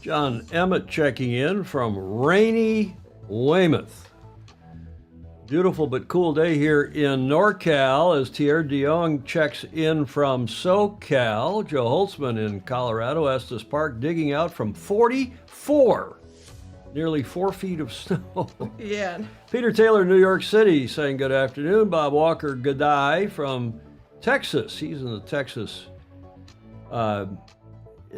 John Emmett checking in from rainy Weymouth. Beautiful but cool day here in NorCal as Thierry de Jong checks in from SoCal. Joe Holtzman in Colorado, Estes Park, digging out from 44. Nearly 4 feet of snow. Yeah. Peter Taylor, New York City, saying good afternoon. Bob Walker Gadai from Texas. He's in the Texas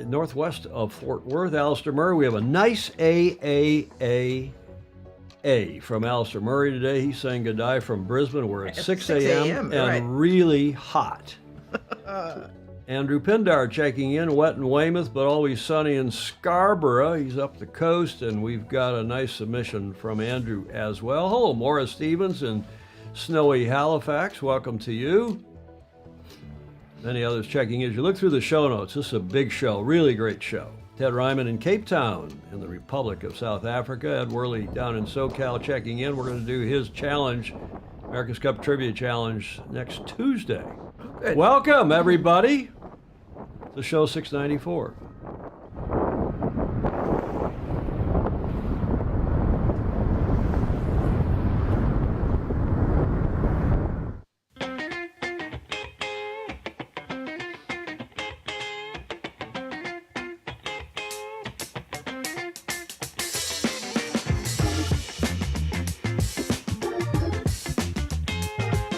northwest of Fort Worth. Alistair Murray, we have a nice A from Alistair Murray today. He's saying good day from Brisbane. We're at 6 a.m. and right. really hot. Andrew Pindar checking in, wet in Weymouth, but always sunny in Scarborough. He's up the coast, and we've got a nice submission from Andrew as well. Hello, Morris Stevens in snowy Halifax. Welcome to you. Many others checking in. As you look through the show notes, this is a big show, really great show. Ted Ryman in Cape Town in the Republic of South Africa. Ed Worley down in SoCal checking in. We're going to do his challenge, America's Cup Trivia Challenge, next Tuesday. Good. Welcome, everybody, to show 694.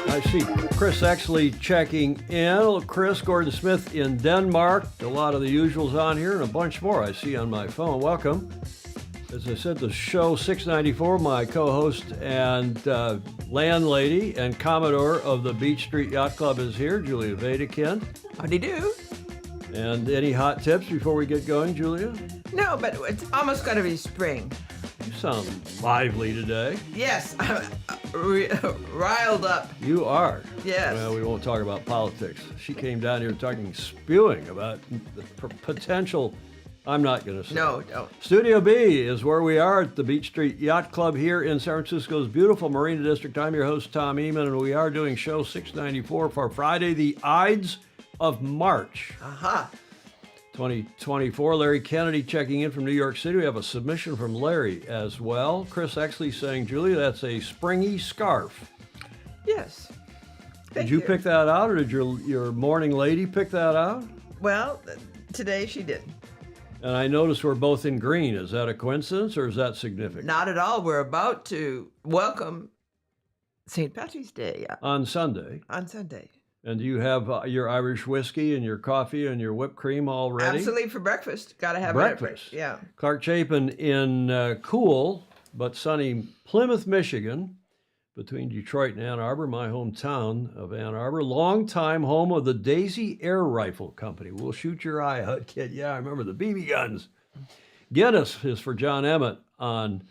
I see Chris Exley checking in. Chris Gordon Smith in Denmark. A lot of the usuals on here and a bunch more I see on my phone. Welcome. As I said, the show 694, my co-host and landlady and Commodore of the Beach Street Yacht Club is here, Julia Vadakin. Howdy do. And any hot tips before we get going, Julia? No, but it's almost got to be spring. You sound lively today. Yes, I'm riled up. You are. Yes. Well, we won't talk about politics. She came down here spewing about the potential. I'm not going to say. No, don't. Studio B is where we are at the Beach Street Yacht Club here in San Francisco's beautiful Marina District. I'm your host, Tom Eman, and we are doing show 694 for Friday, the Ides of March. Aha. 2024. Larry Kennedy checking in from New York City. We have a submission from Larry as well. Chris Exley saying, Julia, that's a springy scarf. Yes. Did you pick that out, or did your morning lady pick that out? Well, today she did. And I noticed we're both in green. Is that a coincidence, or is that significant? Not at all. We're about to welcome St. Patrick's Day On Sunday. on Sunday. And do you have your Irish whiskey and your coffee and your whipped cream all ready? Absolutely for breakfast. Got to have Breakfast. it. Yeah. Clark Chapin in cool but sunny Plymouth, Michigan, between Detroit and Ann Arbor, my hometown of Ann Arbor. Longtime home of the Daisy Air Rifle Company. We'll shoot your eye out, kid. Yeah, I remember the BB guns. Guinness is for John Emmett on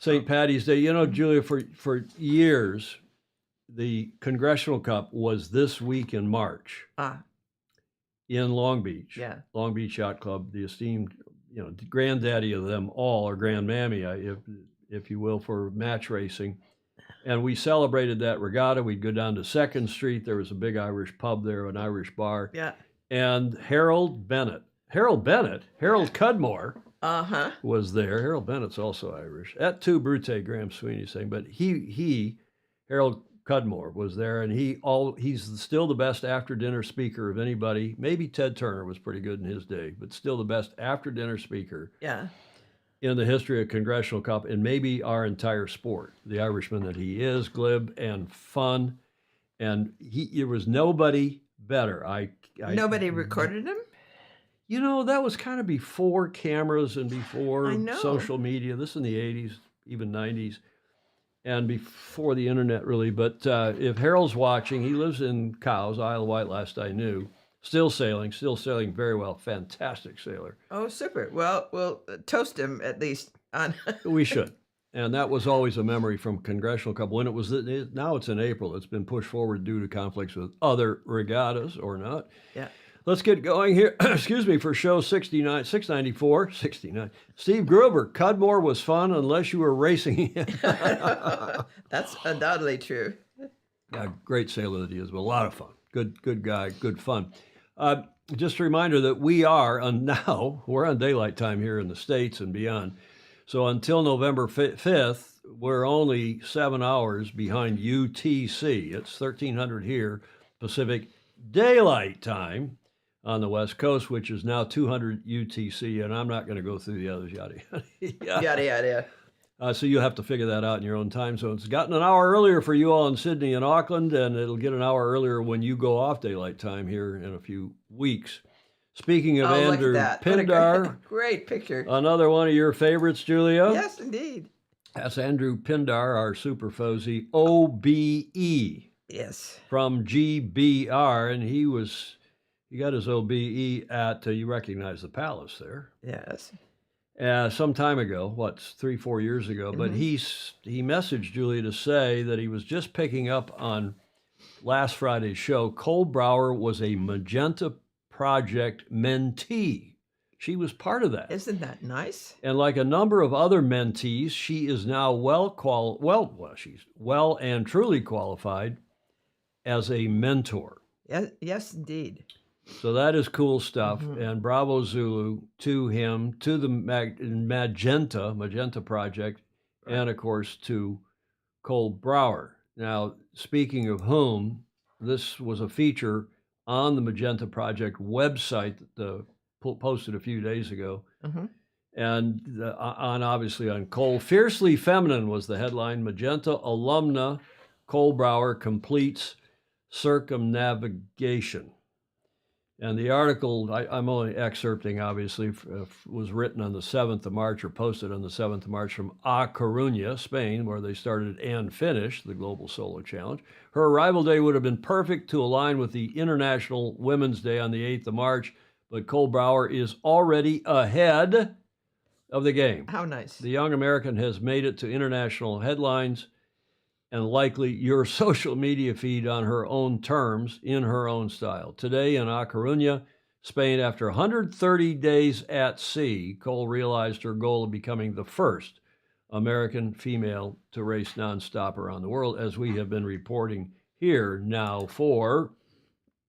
St. Patty's Day. You know, Julia, for years, the Congressional Cup was this week in March in Long Beach. Yeah. Long Beach Yacht Club, the esteemed, granddaddy of them all, or grandmammy, if you will, for match racing. And we celebrated that regatta. We'd go down to 2nd Street. There was a big Irish pub there, an Irish bar. Yeah. And Harold Cudmore was there. Harold Bennett's also Irish. Et tu, Brute, Graham Sweeney saying. But Harold Cudmore was there, and he's still the best after-dinner speaker of anybody. Maybe Ted Turner was pretty good in his day, but still the best after-dinner speaker in the history of Congressional Cup and maybe our entire sport. The Irishman that he is, glib and fun, and there was nobody better. Nobody recorded him? You know, that was kind of before cameras and before I know. social media. This in the 80s, even 90s. And before the internet, really. But if Harold's watching, he lives in Cowes, Isle of Wight, last I knew. Still sailing very well. Fantastic sailor. Oh, super. Well, we'll toast him at least. We should. And that was always a memory from Congressional Cup. When now it's in April. It's been pushed forward due to conflicts with other regattas or not. Yeah. Let's get going here. Excuse me, for show 694. Steve Gruber, Cudmore was fun unless you were racing him. That's undoubtedly true. Yeah, great sailor that he is, but a lot of fun. Good guy, good fun. just a reminder that we are now, we're on daylight time here in the States and beyond. So until November 5th, we're only 7 hours behind UTC. It's 1300 here, Pacific Daylight Time on the West Coast, which is now 200 UTC, and I'm not going to go through the others, yada, yada. Yada, yada. So you'll have to figure that out in your own time zone. It's gotten an hour earlier for you all in Sydney and Auckland, and it'll get an hour earlier when you go off daylight time here in a few weeks. Speaking of Andrew look at that. Pindar, Great picture. another one of your favorites, Julia. Yes, indeed. That's Andrew Pindar, our super fozy, OBE Yes. from GBR, and he got his OBE at, you recognize the Palace there. Yes. Some time ago, 3-4 years ago, but he messaged Julia to say that he was just picking up on last Friday's show. Cole Brower was a Magenta Project mentee. She was part of that. Isn't that nice? And like a number of other mentees, she is now she's well and truly qualified as a mentor. Yes, indeed. So that is cool stuff. And bravo Zulu to him, to the Magenta Project, and of course to Cole Brower. Now, speaking of whom, this was a feature on the Magenta Project website that posted a few days ago. And obviously on Cole. Fiercely Feminine was the headline. Magenta alumna Cole Brower completes circumnavigation. And the article, I'm only excerpting, obviously, was written on the 7th of March or posted on the 7th of March from A Coruña, Spain, where they started and finished the Global Solo Challenge. Her arrival day would have been perfect to align with the International Women's Day on the 8th of March, but Cole Brower is already ahead of the game. How nice. The young American has made it to international headlines and likely your social media feed on her own terms, in her own style. Today in A Coruña, Spain, after 130 days at sea, Cole realized her goal of becoming the first American female to race nonstop around the world, as we have been reporting here now for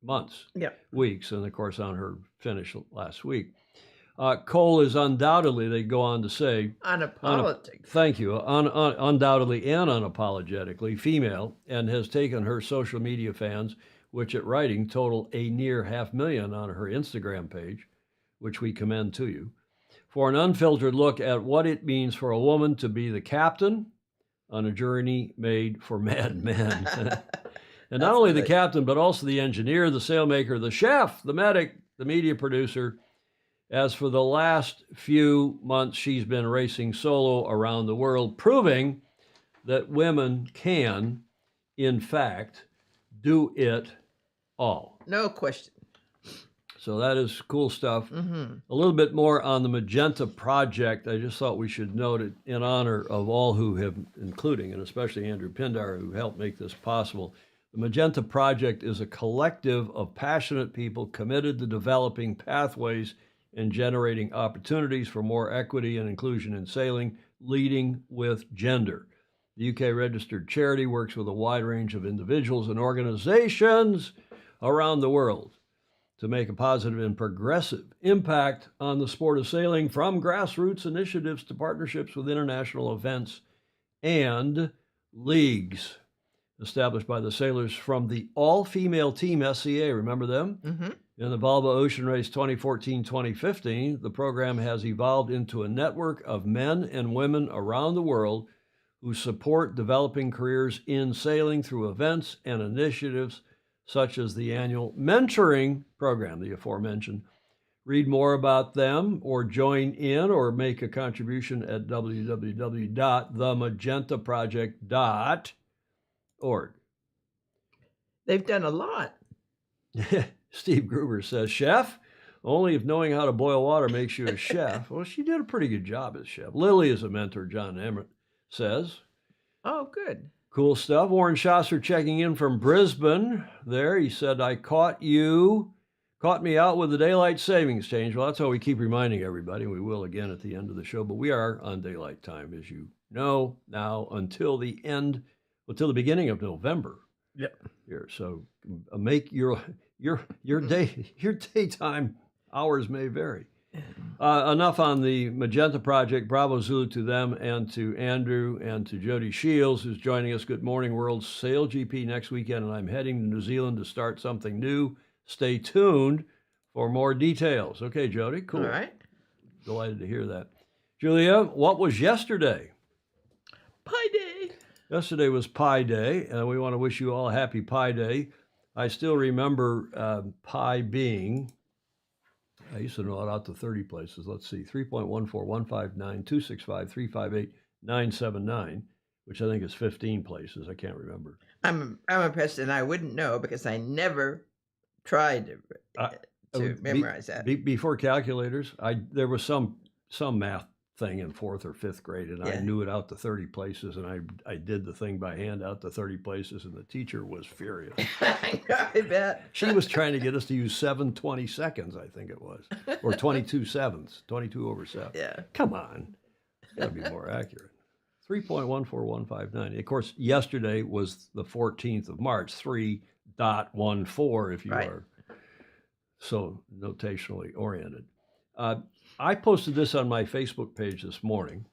months, weeks, and of course on her finish last week. Cole is undoubtedly, they go on to say, thank you, undoubtedly and unapologetically female, and has taken her social media fans, which at writing total a near 500,000 on her Instagram page, which we commend to you, for an unfiltered look at what it means for a woman to be the captain on a journey made for mad men. And not only the captain, but also the engineer, the sailmaker, the chef, the medic, the media producer. As for the last few months, she's been racing solo around the world, proving that women can, in fact, do it all. No question. So that is cool stuff. A little bit more on the Magenta Project. I just thought we should note it in honor of all who have, including and especially Andrew Pindar, who helped make this possible. The Magenta Project is a collective of passionate people committed to developing pathways and generating opportunities for more equity and inclusion in sailing, leading with gender. The UK registered charity works with a wide range of individuals and organizations around the world to make a positive and progressive impact on the sport of sailing, from grassroots initiatives to partnerships with international events and leagues established by the sailors from the all-female team SCA. Remember them? In the Volvo Ocean Race 2014-2015, the program has evolved into a network of men and women around the world who support developing careers in sailing through events and initiatives such as the annual mentoring program, the aforementioned. Read more about them or join in or make a contribution at www.themagentaproject.org. They've done a lot. Steve Gruber says, chef, only if knowing how to boil water makes you a chef. Well, she did a pretty good job as chef. Lily is a mentor, John Emmett says. Oh, good. Cool stuff. Warren Schasser checking in from Brisbane there. He said, I caught me out with the daylight savings change. Well, that's how we keep reminding everybody. We will again at the end of the show, but we are on daylight time, as you know, now until the beginning of November. Yep. Here. So your daytime hours may vary. Enough on the Magenta Project. Bravo Zulu to them and to Andrew and to Jody Shields, who's joining us. Good morning, World Sail GP next weekend, and I'm heading to New Zealand to start something new. Stay tuned for more details. Okay, Jody, cool. All right. Delighted to hear that. Julia, what was yesterday? Pie Day. Yesterday was Pi Day, and we want to wish you all a happy Pi Day. I still remember pi being, I used to know it out to 30 places. Let's see, 3.14159265358 which I think is 15 places. I can't remember. I'm impressed, and I wouldn't know because I never tried to memorize that. Before calculators, there was some math thing in 4th or 5th grade, and I knew it out to 30 places, and I did the thing by hand out to 30 places, and the teacher was furious. I bet. She was trying to get us to use 7/22, I think it was, or 22 sevenths, 22 over 7. Yeah. Come on. Got to be more accurate. 3.14159. Of course, yesterday was the 14th of March, 3.14 if you are so notationally oriented. I posted this on my Facebook page this morning.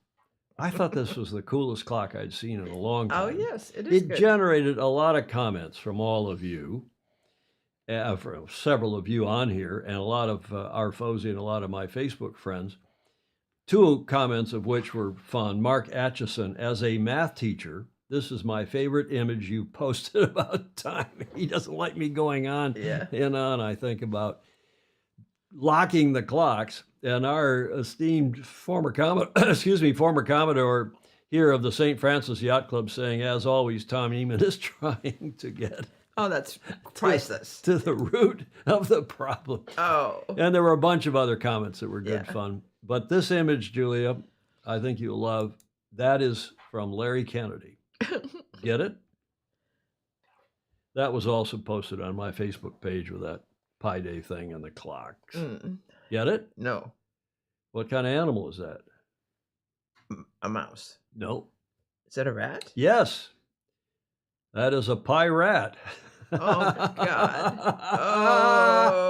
I thought this was the coolest clock I'd seen in a long time. Oh, yes, it is. It generated a lot of comments from all of you, from several of you on here, and a lot of our Fozy and a lot of my Facebook friends. 2 comments of which were fun. Mark Atchison, as a math teacher, this is my favorite image you posted about time. He doesn't like me going on and on, I think, about locking the clocks. And our esteemed former Commodore here of the St. Francis Yacht Club saying, as always, Tom Eamon is trying to get that's priceless. to the root of the problem. Oh. And there were a bunch of other comments that were good fun. But this image, Julia, I think you'll love. That is from Larry Kennedy. Get it? That was also posted on my Facebook page with that Pi Day thing and the clocks. Get it? No. What kind of animal is that? A mouse. No. Is that a rat? Yes. That is a pi rat. Oh, my God.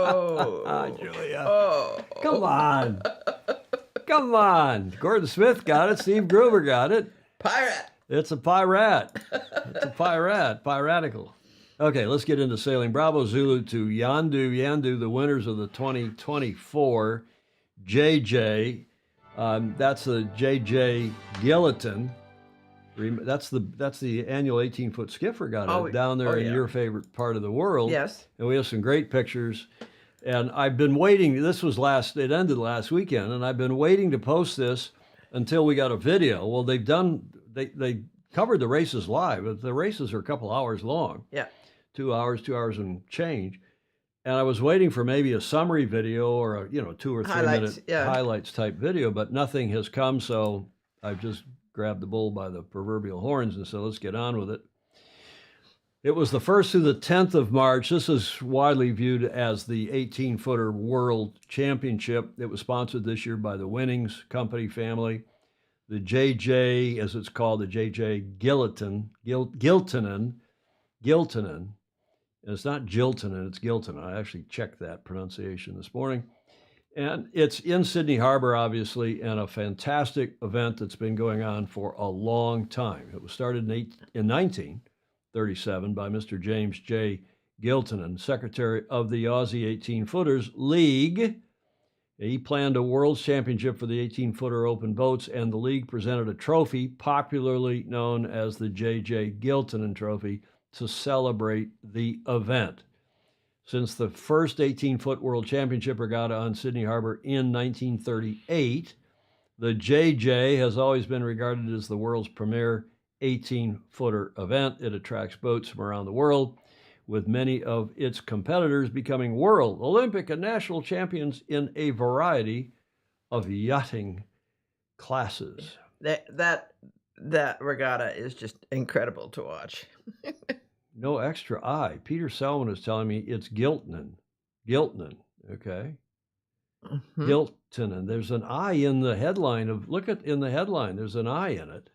Oh. Julia. Oh. Come on. Come on. Gordon Smith got it. Steve Gruber got it. Pirate. It's a pi rat. It's a pi rat. Piratical. Okay, let's get into sailing. Bravo Zulu to Yandu, the winners of the 2024 JJ. That's the JJ Gilliton. That's the annual 18-foot skiff regatta down there in your favorite part of the world. Yes. And we have some great pictures. And I've been waiting. It ended last weekend, and I've been waiting to post this until we got a video. Well, they covered the races live, but the races are a couple hours long. Yeah. 2 hours and change. And I was waiting for maybe a summary video or a 2 or 3 minute highlights type video, but nothing has come. So I've just grabbed the bull by the proverbial horns and said, let's get on with it. It was the 1st through the 10th of March. This is widely viewed as the 18-footer World Championship. It was sponsored this year by the Winnings Company family. The JJ, as it's called, the JJ Giltonen. And it's not Giltonen, it's Giltonen. I actually checked that pronunciation this morning. And it's in Sydney Harbor, obviously, and a fantastic event that's been going on for a long time. It was started in 1937 by Mr. James J. Giltonen, secretary of the Aussie 18-footers League. He planned a World's Championship for the 18-footer open boats, and the league presented a trophy, popularly known as the J.J. Giltonen Trophy, to celebrate the event. Since the first 18-foot World Championship regatta on Sydney Harbor in 1938, the JJ has always been regarded as the world's premier 18-footer event. It attracts boats from around the world, with many of its competitors becoming world, Olympic, and national champions in a variety of yachting classes. That regatta is just incredible to watch. No extra I. Peter Selman is telling me it's Giltonen, okay? Mm-hmm. Giltonen. There's an I in the headline in the headline, there's an I in it.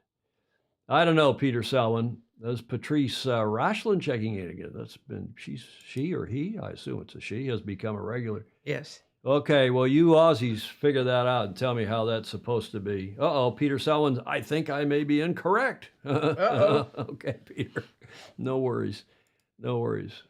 I don't know, Peter Selman. There's Patrice Rashland checking in again. That's been, she or he, I assume it's a she, has become a regular. Yes. Okay, well, you Aussies figure that out and tell me how that's supposed to be. Uh-oh, Peter Selwyn, I think I may be incorrect. Uh-oh. Okay, Peter, no worries. No worries.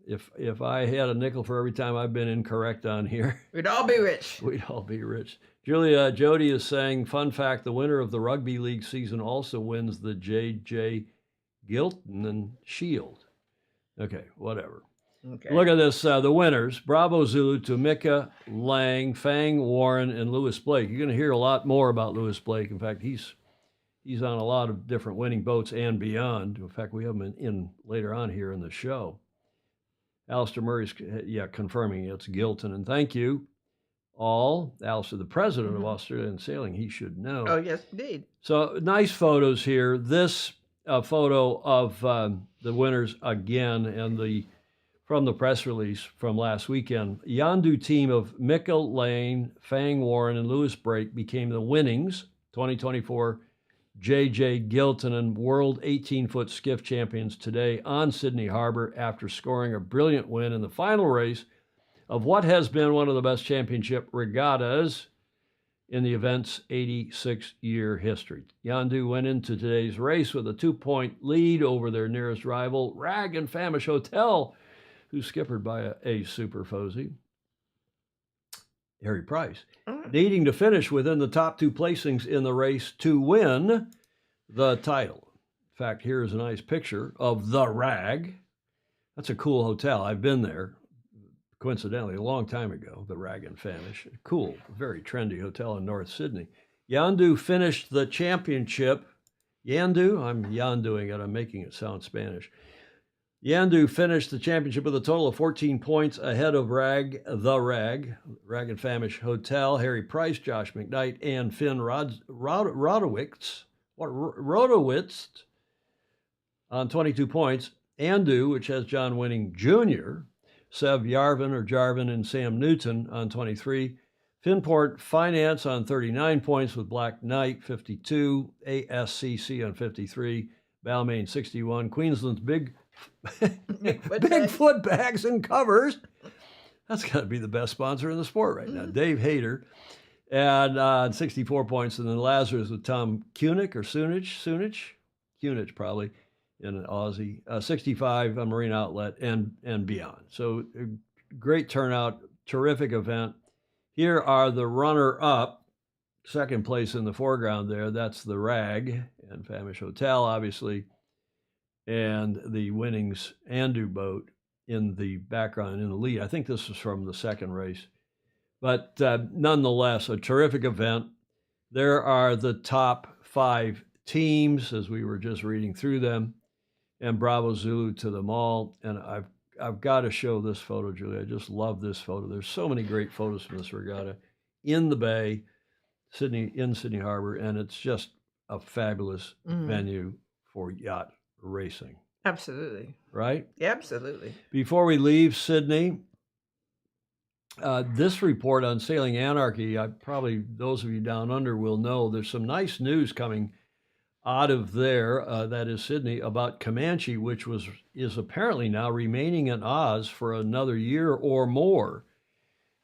If I had a nickel for every time I've been incorrect on here, we'd all be rich. We'd all be rich. Julia Jody is saying, fun fact, the winner of the rugby league season also wins the J.J. Giltinan Shield. Okay, whatever. Okay. Look at this, the winners. Bravo Zulu to Mika, Lang, Fang, Warren, and Lewis Blake. You're going to hear a lot more about Lewis Blake. In fact, he's on a lot of different winning boats and beyond. In fact, we have him in later on here in the show. Alistair Murray's, confirming it's Gilton. And thank you all. Alistair, the president of Australian Sailing, he should know. Oh, yes, indeed. So nice photos here. This photo of the winners again, and from the press release from last weekend. Yandu team of Mikkel Lane, Fang Warren, and Lewis Blake became the winnings 2024 J.J. Giltinan World 18-foot skiff champions today on Sydney Harbor after scoring a brilliant win in the final race of what has been one of the best championship regattas in the event's 86-year history. Yandu went into today's race with a 2-point lead over their nearest rival, Rag and Famish Hotel, who's skippered by a super Fozy, Harry Price, needing to finish within the top 2 placings in the race to win the title. In fact, here's a nice picture of the Rag. That's a cool hotel. I've been there, coincidentally, a long time ago, the Rag and Famish. Cool, very trendy hotel in North Sydney. Yandu finished the championship. Yandu? I'm Yanduing it. I'm making it sound Spanish. Yandu finished the championship with a total of 14 points ahead of Rag and Famish Hotel, Harry Price, Josh McKnight, and Finn Rodowitz on 22 points. Andu, which has John Winning Jr., Sev Jarvin and Sam Newton on 23. Finport Finance on 39 points with Black Knight, 52. ASCC on 53. Balmain, 61. Queensland's Bigfoot Bags and Covers. That's got to be the best sponsor in the sport right now. Dave Hayter, and 64 points. And then Lazarus with Tom Kunich or Kunich probably in Aussie. 65 on Marine Outlet and beyond. So great turnout, terrific event. Here are the runner-up, second place in the foreground there. That's the Rag and Famish Hotel, obviously. And the winnings Andu boat in the background in the lead. I think this was from the second race. But nonetheless, a terrific event. There are the top 5 teams, as we were just reading through them, and Bravo Zulu to them all. And I've got to show this photo, Julie. I just love this photo. There's so many great photos from this regatta in the bay, Sydney Harbor, and it's just a fabulous venue for yacht racing. Absolutely. Right? Yeah, absolutely. Before we leave Sydney, this report on Sailing Anarchy, probably those of you down under will know there's some nice news coming out of there, that is Sydney, about Comanche, which is apparently now remaining in Oz for another year or more.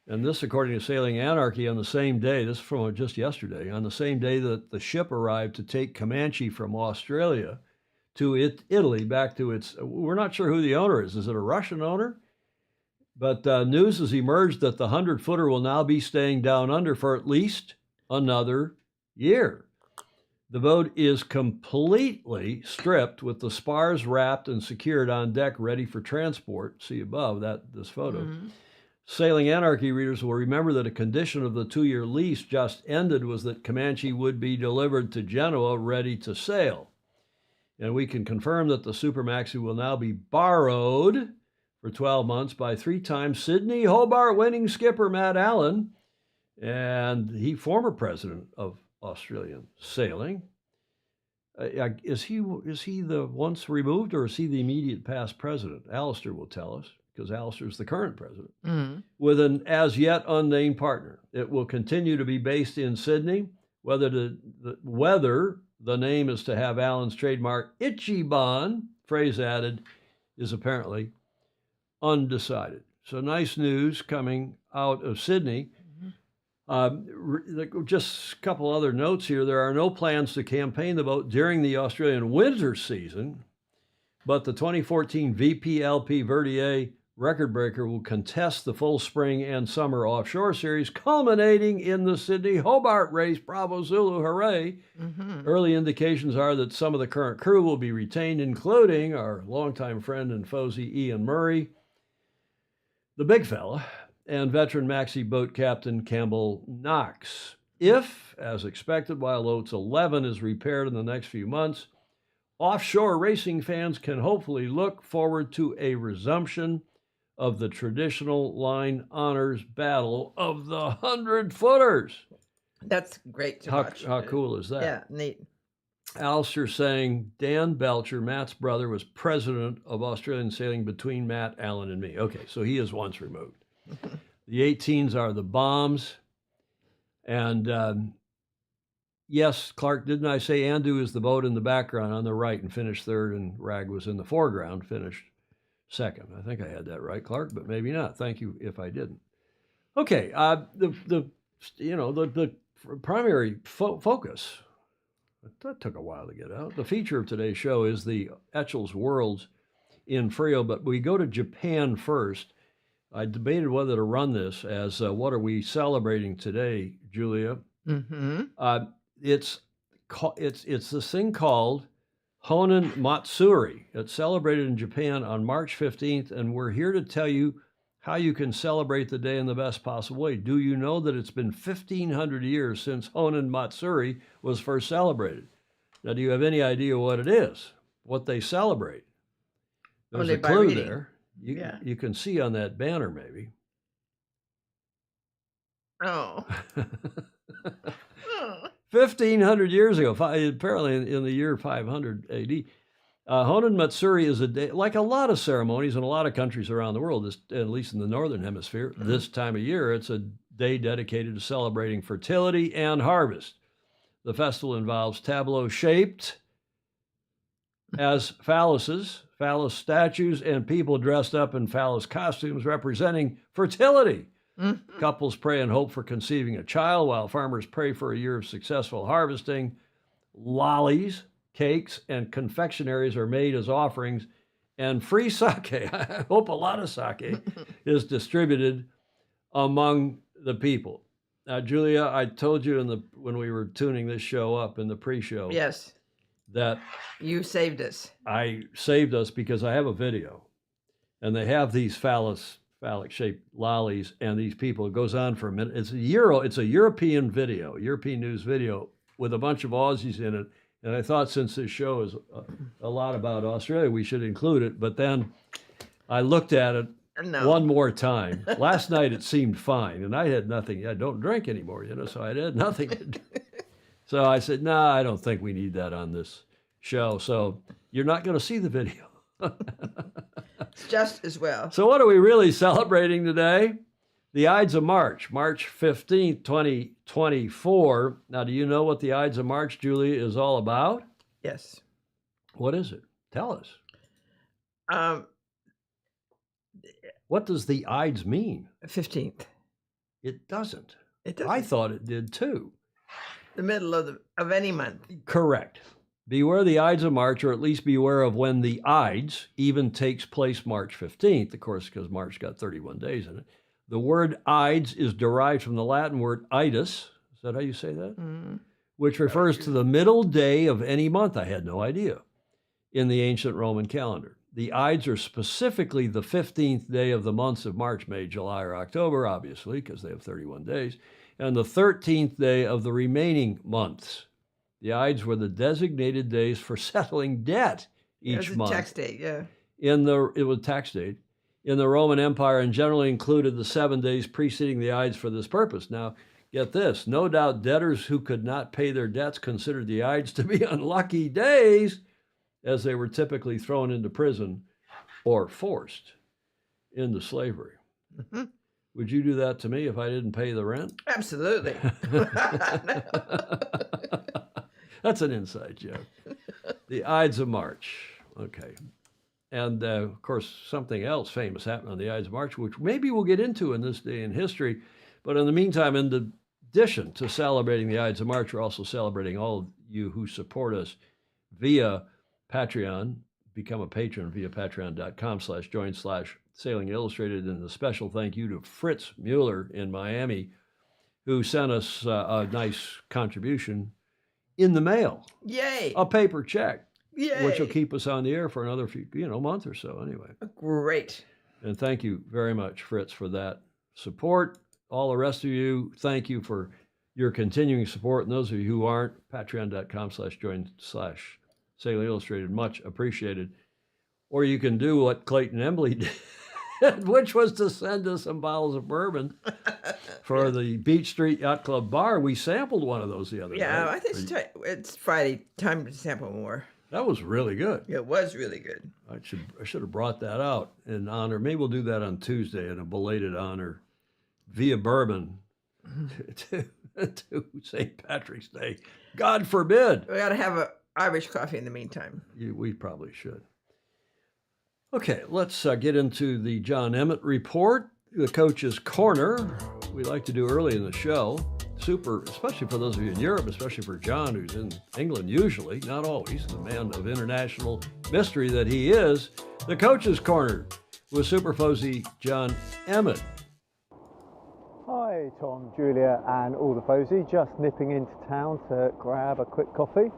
And this, according to Sailing Anarchy, on the same day, this is from just yesterday, on the same day that the ship arrived to take Comanche from Australia to Italy, back to its, we're not sure who the owner is. Is it a Russian owner? But news has emerged that the 100-footer will now be staying down under for at least another year. The boat is completely stripped with the spars wrapped and secured on deck, ready for transport. See above this photo. Sailing Anarchy readers will remember that a condition of the 2-year lease just ended was that Comanche would be delivered to Genoa ready to sail. And we can confirm that the Super Maxi will now be borrowed for 12 months by 3-time Sydney Hobart winning skipper Matt Allen, and former president of Australian Sailing. Is he the once removed, or is he the immediate past president? Alistair will tell us, because Alistair's the current president, with an as yet unnamed partner. It will continue to be based in Sydney. Whether the name is to have Allen's trademark Ichiban phrase added is apparently undecided. So nice news coming out of Sydney. Just a couple other notes here. There are no plans to campaign the boat during the Australian winter season, but the 2014 VPLP Verdier record breaker will contest the full spring and summer offshore series, culminating in the Sydney Hobart race. Bravo Zulu, hooray. Early indications are that some of the current crew will be retained, including our longtime friend and foesy Ian Murray, the big fella, and veteran maxi boat captain Campbell Knox. If, as expected, while Oates 11 is repaired in the next few months, offshore racing fans can hopefully look forward to a resumption of the traditional line honors battle of the 100-footers. That's great to watch. How cool is that? Yeah, neat. Alistair saying Dan Belcher, Matt's brother, was president of Australian sailing between Matt, Allen, and me. Okay, so he is once removed. The 18s are the bombs. And yes, Clark, didn't I say Andu is the boat in the background on the right and finished third, and Rag was in the foreground, finished second. I think I had that right, Clark, but maybe not. Thank you if I didn't. Okay, the primary focus, that took a while to get out. The feature of today's show is the Etchells Worlds in Frio, but we go to Japan first. I debated whether to run this as what are we celebrating today, Julia? It's this thing called Honen Matsuri. It's celebrated in Japan on March 15th, and we're here to tell you how you can celebrate the day in the best possible way. Do you know that it's been 1,500 years since Honen Matsuri was first celebrated? Now, do you have any idea what it is, what they celebrate? There's a clue there. You can see on that banner, maybe. Oh. 1,500 years ago, apparently in the year 500 AD. Honen Matsuri is a day, like a lot of ceremonies in a lot of countries around the world, at least in the Northern Hemisphere, this time of year, it's a day dedicated to celebrating fertility and harvest. The festival involves tableaux shaped as phalluses, phallus statues, and people dressed up in phallus costumes representing fertility. Couples pray and hope for conceiving a child, while farmers pray for a year of successful harvesting. Lollies, cakes, and confectionaries are made as offerings, and free sake, I hope a lot of sake, is distributed among the people. Now, Julia, I told you when we were tuning this show up in the pre-show. Yes. That you saved us. I saved us because I have a video, and they have these phallic-shaped lollies, and these people. It goes on for a minute. It's a European video, European news video with a bunch of Aussies in it. And I thought since this show is a lot about Australia, we should include it. But then I looked at it one more time. Last night it seemed fine, and I had nothing. I don't drink anymore, so I had nothing to do. So I said, no, I don't think we need that on this show. So you're not going to see the video. It's just as well. So what are we really celebrating today? The Ides of March, March 15th, 2024. Now, do you know what the Ides of March, Julia, is all about? Yes. What is it? Tell us. What does the Ides mean? 15th. It doesn't. It doesn't. I thought it did too. The middle of any month. Correct. Beware the Ides of March, or at least beware of when the Ides even takes place March 15th, of course, because March got 31 days in it. The word Ides is derived from the Latin word idus. Is that how you say that? Which refers to the middle day of any month. I had no idea. In the ancient Roman calendar. The Ides are specifically the 15th day of the months of March, May, July, or October, obviously, because they have 31 days, and the 13th day of the remaining months. The Ides were the designated days for settling debt each month. It was a tax date, yeah. It was tax date. In the Roman Empire, and generally included the 7 days preceding the Ides for this purpose. Now, get this. No doubt debtors who could not pay their debts considered the Ides to be unlucky days, as they were typically thrown into prison or forced into slavery. Would you do that to me if I didn't pay the rent? Absolutely. That's an inside joke. The Ides of March. Okay. And, of course, something else famous happened on the Ides of March, which maybe we'll get into in this day in history. But in the meantime, in addition to celebrating the Ides of March, we're also celebrating all of you who support us via Patreon. Become a patron via patreon.com/join/Sailing Illustrated. And a special thank you to Fritz Mueller in Miami, who sent us a nice contribution in the mail. Yay! A paper check. Yay! Which will keep us on the air for another month or so anyway. Great. And thank you very much, Fritz, for that support. All the rest of you, thank you for your continuing support. And those of you who aren't, patreon.com/join/Sailing Illustrated, much appreciated. Or you can do what Clayton Embley did, which was to send us some bottles of bourbon for the Beach Street Yacht Club bar. We sampled one of those the other day. Yeah, I think it's Friday. Time to sample more. That was really good. It was really good. I should have brought that out in honor. Maybe we'll do that on Tuesday in a belated honor via bourbon to St. Patrick's Day. God forbid. We got to have an Irish coffee in the meantime. We probably should. Okay, let's get into the John Emmett report, the Coach's Corner. We like to do early in the show. Super, especially for those of you in Europe, especially for John, who's in England usually, not always, the man of international mystery that he is. The Coach's Corner with Super Fozy John Emmett. Hi, Tom, Julia, and all the Fozy. Just nipping into town to grab a quick coffee.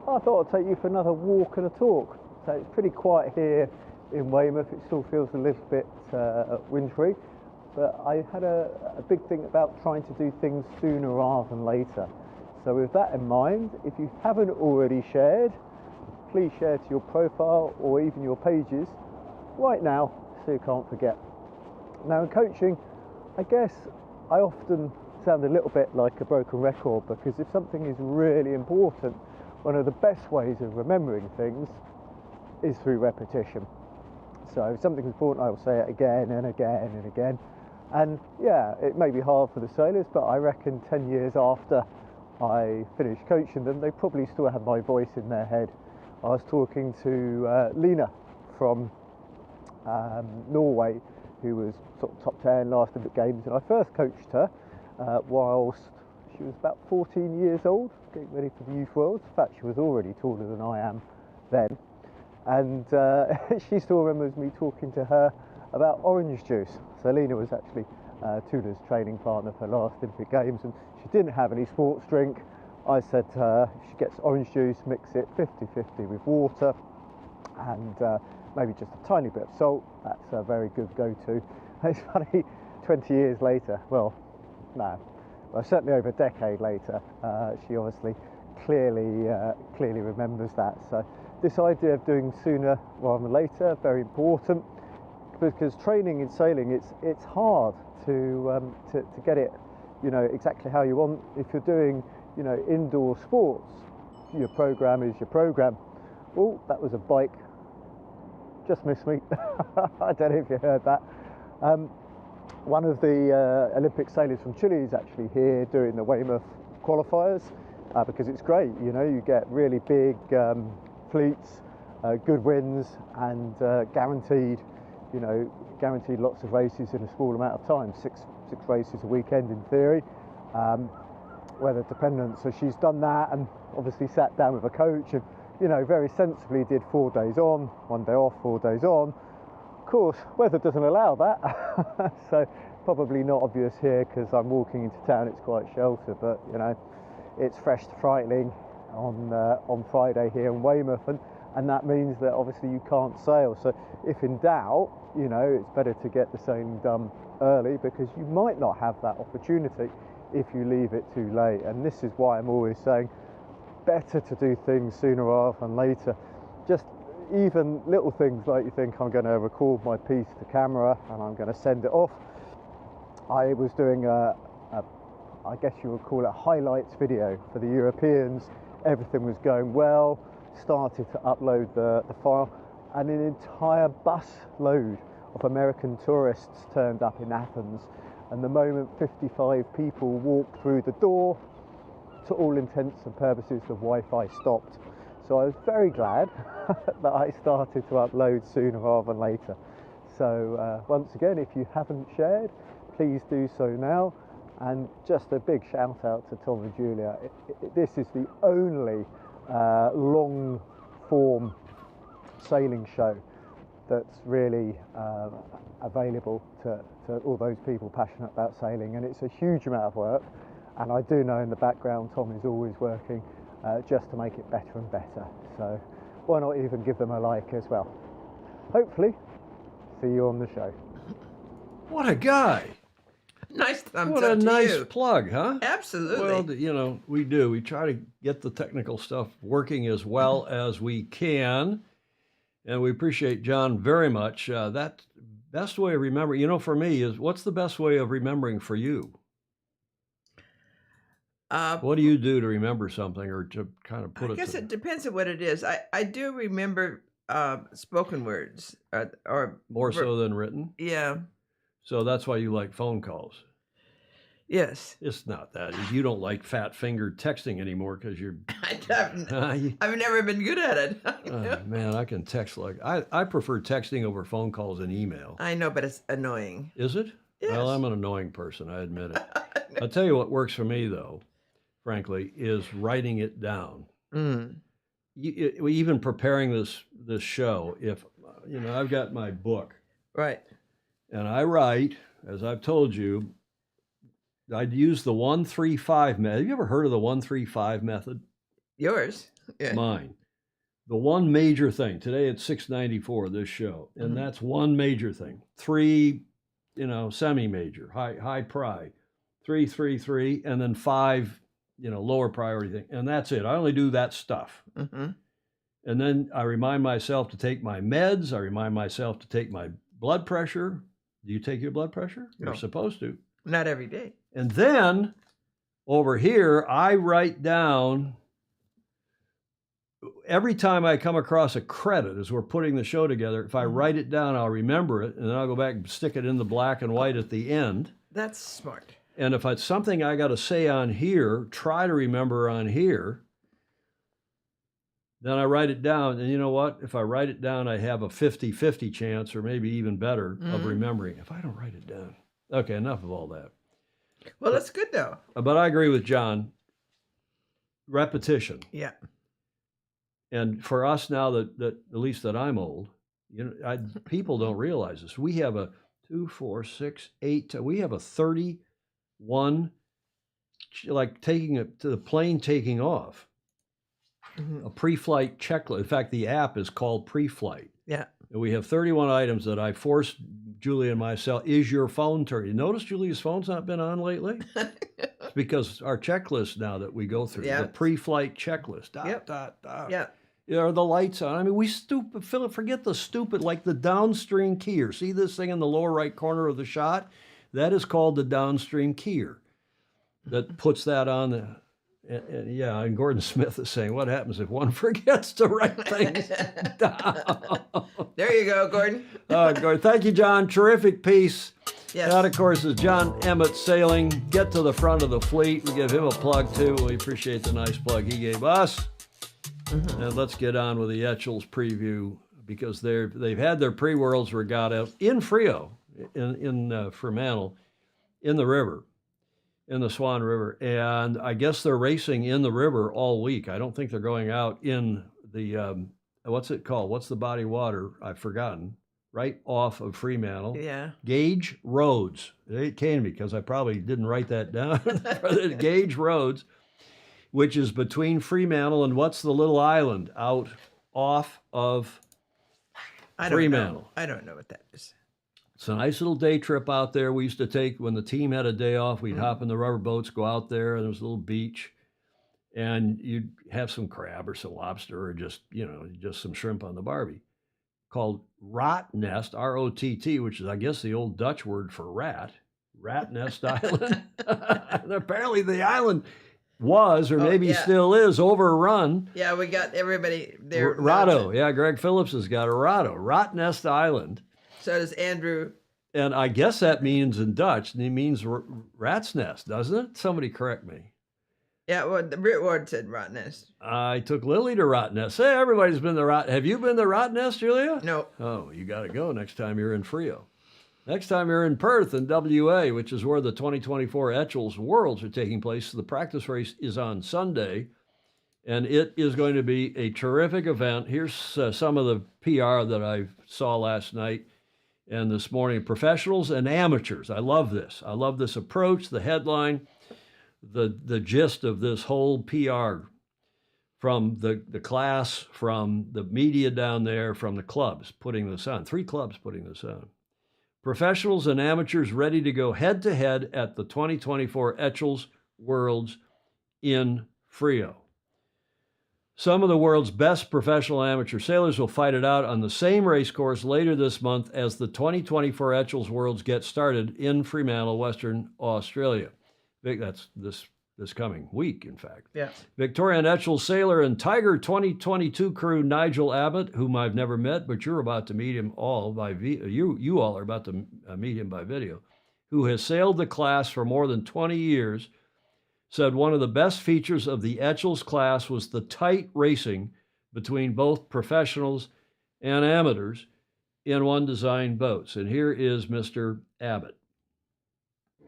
I thought I'd take you for another walk and a talk. So it's pretty quiet here in Weymouth. It still feels a little bit wintry. But I had a big thing about trying to do things sooner rather than later. So with that in mind, if you haven't already shared, please share to your profile or even your pages right now so you can't forget. Now in coaching, I guess I often sound a little bit like a broken record, because if something is really important, one of the best ways of remembering things is through repetition. So if something's important, I will say it again and again and again. And yeah, it may be hard for the sailors, but I reckon 10 years after I finished coaching them, they probably still have my voice in their head. I was talking to Lena from Norway, who was sort of top 10 last Olympic Games, and I first coached her whilst she was about 14 years old, getting ready for the Youth Worlds. In fact, she was already taller than I am then. And she still remembers me talking to her about orange juice. So Lena was actually Tula's training partner for last Olympic Games, and she didn't have any sports drink. I said to her, if she gets orange juice, mix it 50-50 with water and maybe just a tiny bit of salt. That's a very good go-to. It's funny, 20 years later, well, certainly over a decade later, she obviously clearly remembers that. So this idea of doing sooner rather than later, very important, because training in sailing, it's hard to get it, exactly how you want. If you're doing, indoor sports, your program is your program. Oh, that was a bike. Just missed me. I don't know if you heard that. One of the Olympic sailors from Chile is actually here doing the Weymouth qualifiers, because it's great. You get really big fleets, good wins, and guaranteed lots of races in a small amount of time. Six races a weekend in theory, weather dependent. So she's done that, and obviously sat down with a coach, and very sensibly did 4 days on, 1 day off, 4 days on. Of course, weather doesn't allow that, so probably not obvious here because I'm walking into town. It's quite sheltered, but it's fresh to frightening on Friday here in Weymouth, and that means that obviously you can't sail. So if in doubt, it's better to get the sailing done early, because you might not have that opportunity if you leave it too late. And this is why I'm always saying better to do things sooner rather than later. Just even little things like you think, I'm going to record my piece to camera and I'm going to send it off. I was doing I guess you would call it a highlights video for the Europeans. Everything was going well, started to upload the file, and an entire bus load of American tourists turned up in Athens. And the moment 55 people walked through the door, to all intents and purposes, the Wi-Fi stopped. So I was very glad that I started to upload sooner rather than later. So once again, if you haven't shared, please do so now. And just a big shout out to Tom and Julia. This is the only long form sailing show that's really available to all those people passionate about sailing, and it's a huge amount of work, and I do know in the background Tom is always working just to make it better and better, so why not even give them a like as well. Hopefully see you on the show. What a guy. Nice thumbs What up a to nice you. plug, huh? Absolutely. Well, you know, we do. We try to get the technical stuff working as well as we can. And we appreciate John very much. That best way of remembering, you know, for me is, what's the best way of remembering for you? What do you do to remember something, or to kind of put it? I guess it depends on what it is. I do remember spoken words, or more so than written. Yeah. So that's why you like phone calls. Yes. It's not that. You don't like fat fingered texting anymore because you're. I've never been good at it. Man, I can text like I prefer texting over phone calls and email. I know, but it's annoying. Is it? Yes. Well, I'm an annoying person. I admit it. I'll tell you what works for me, though, frankly, is writing it down. Even preparing this show, if you know, I've got my book, right, and I write, as I've told you, I'd use the 1-3-5 method. Have you ever heard of the 1-3-5 method? Yours? Yeah. Mine. The one major thing. Today it's 694, this show, and that's one major thing. 3, you know, semi-major, high pri, 3-3-3, and then 5, you know, lower priority thing, and that's it. I only do that stuff. And then I remind myself to take my meds. I remind myself to take my blood pressure. Do you take your blood pressure? No. You're supposed to. Not every day. And then over here, I write down, every time I come across a credit as we're putting the show together, if I write it down, I'll remember it, and then I'll go back and stick it in the black and white at the end. That's smart. And if it's something I got to say on here, try to remember on here, then I write it down. And you know what? If I write it down, I have a 50-50 chance, or maybe even better, of remembering if I don't write it down. Okay, enough of all that. Well, that's good, though. But I agree with John. Repetition. Yeah. And for us now that at least that I'm old, you know, people don't realize this. We have a 2, 4, 6, 8. We have a 31, like taking it to the plane taking off. A pre-flight checklist. In fact, the app is called Pre-Flight. Yeah. And we have 31 items that I forced Julia and myself. Is your phone turned? You notice Julia's phone's not been on lately? It's because our checklist now that we go through, the pre-flight checklist. Are the lights on? I mean, we forget the stupid, like the downstream keyer. See this thing in the lower right corner of the shot? That is called the downstream keyer. That puts that on the. And Gordon Smith is saying, what happens if one forgets to write things down? There you go, Gordon. Gordon. Thank you, John. Terrific piece. Yes. That, of course, is John Emmett Sailing. Get to the front of the fleet. We give him a plug, too. We appreciate the nice plug he gave us. And let's get on with the Etchells preview, because they've had their pre-Worlds regatta in Frio, in Fremantle, in the river. In the Swan River, and I guess they're racing in the river all week. I don't think they're going out in the what's it called? What's the body of water? I've forgotten. Right off of Fremantle. Yeah. Gage Roads. It came to me because I probably didn't write that down. Gage Roads, which is between Fremantle and what's the little island out off of Fremantle? I don't know what that is. It's a nice little day trip out there. We used to take, when the team had a day off, we'd hop in the rubber boats, go out there, and there was a little beach, and you'd have some crab or some lobster or just some shrimp on the barbie. Called Rot Nest, R-O-T-T, which is, I guess, the old Dutch word for rat Nest Island. And apparently the island was, or maybe still is, overrun. Yeah, we got everybody there. Rotto. Yeah, Greg Phillips has got a Rotto. Rot Nest Island. So does Andrew. And I guess that means in Dutch, it means rat's nest, doesn't it? Somebody correct me. Yeah, well, the Ward said Rottnest. I took Lily to Rottnest. Hey, everybody's been to Rottnest. Have you been to Rottnest, Julia? No. Oh, you got to go next time you're in Frio. Next time you're in Perth in WA, which is where the 2024 Etchells Worlds are taking place. The practice race is on Sunday, and it is going to be a terrific event. Here's some of the PR that I saw last night and this morning. Professionals and amateurs. I love this. I love this approach, the headline, the gist of this whole PR from the class, from the media down there, from the clubs putting this on. 3 clubs putting this on. Professionals and amateurs ready to go head-to-head at the 2024 Etchells Worlds in Frio. Some of the world's best professional amateur sailors will fight it out on the same race course later this month as the 2024 Etchells Worlds get started in Fremantle, Western Australia. That's this coming week, in fact. Yeah. Victoria and Etchells sailor and Tiger 2022 crew Nigel Abbott, whom I've never met, but you're about to meet him all by you all are about to meet him by video, who has sailed the class for more than 20 years, said one of the best features of the Etchells class was the tight racing between both professionals and amateurs in one designed boats. And here is Mr. Abbott.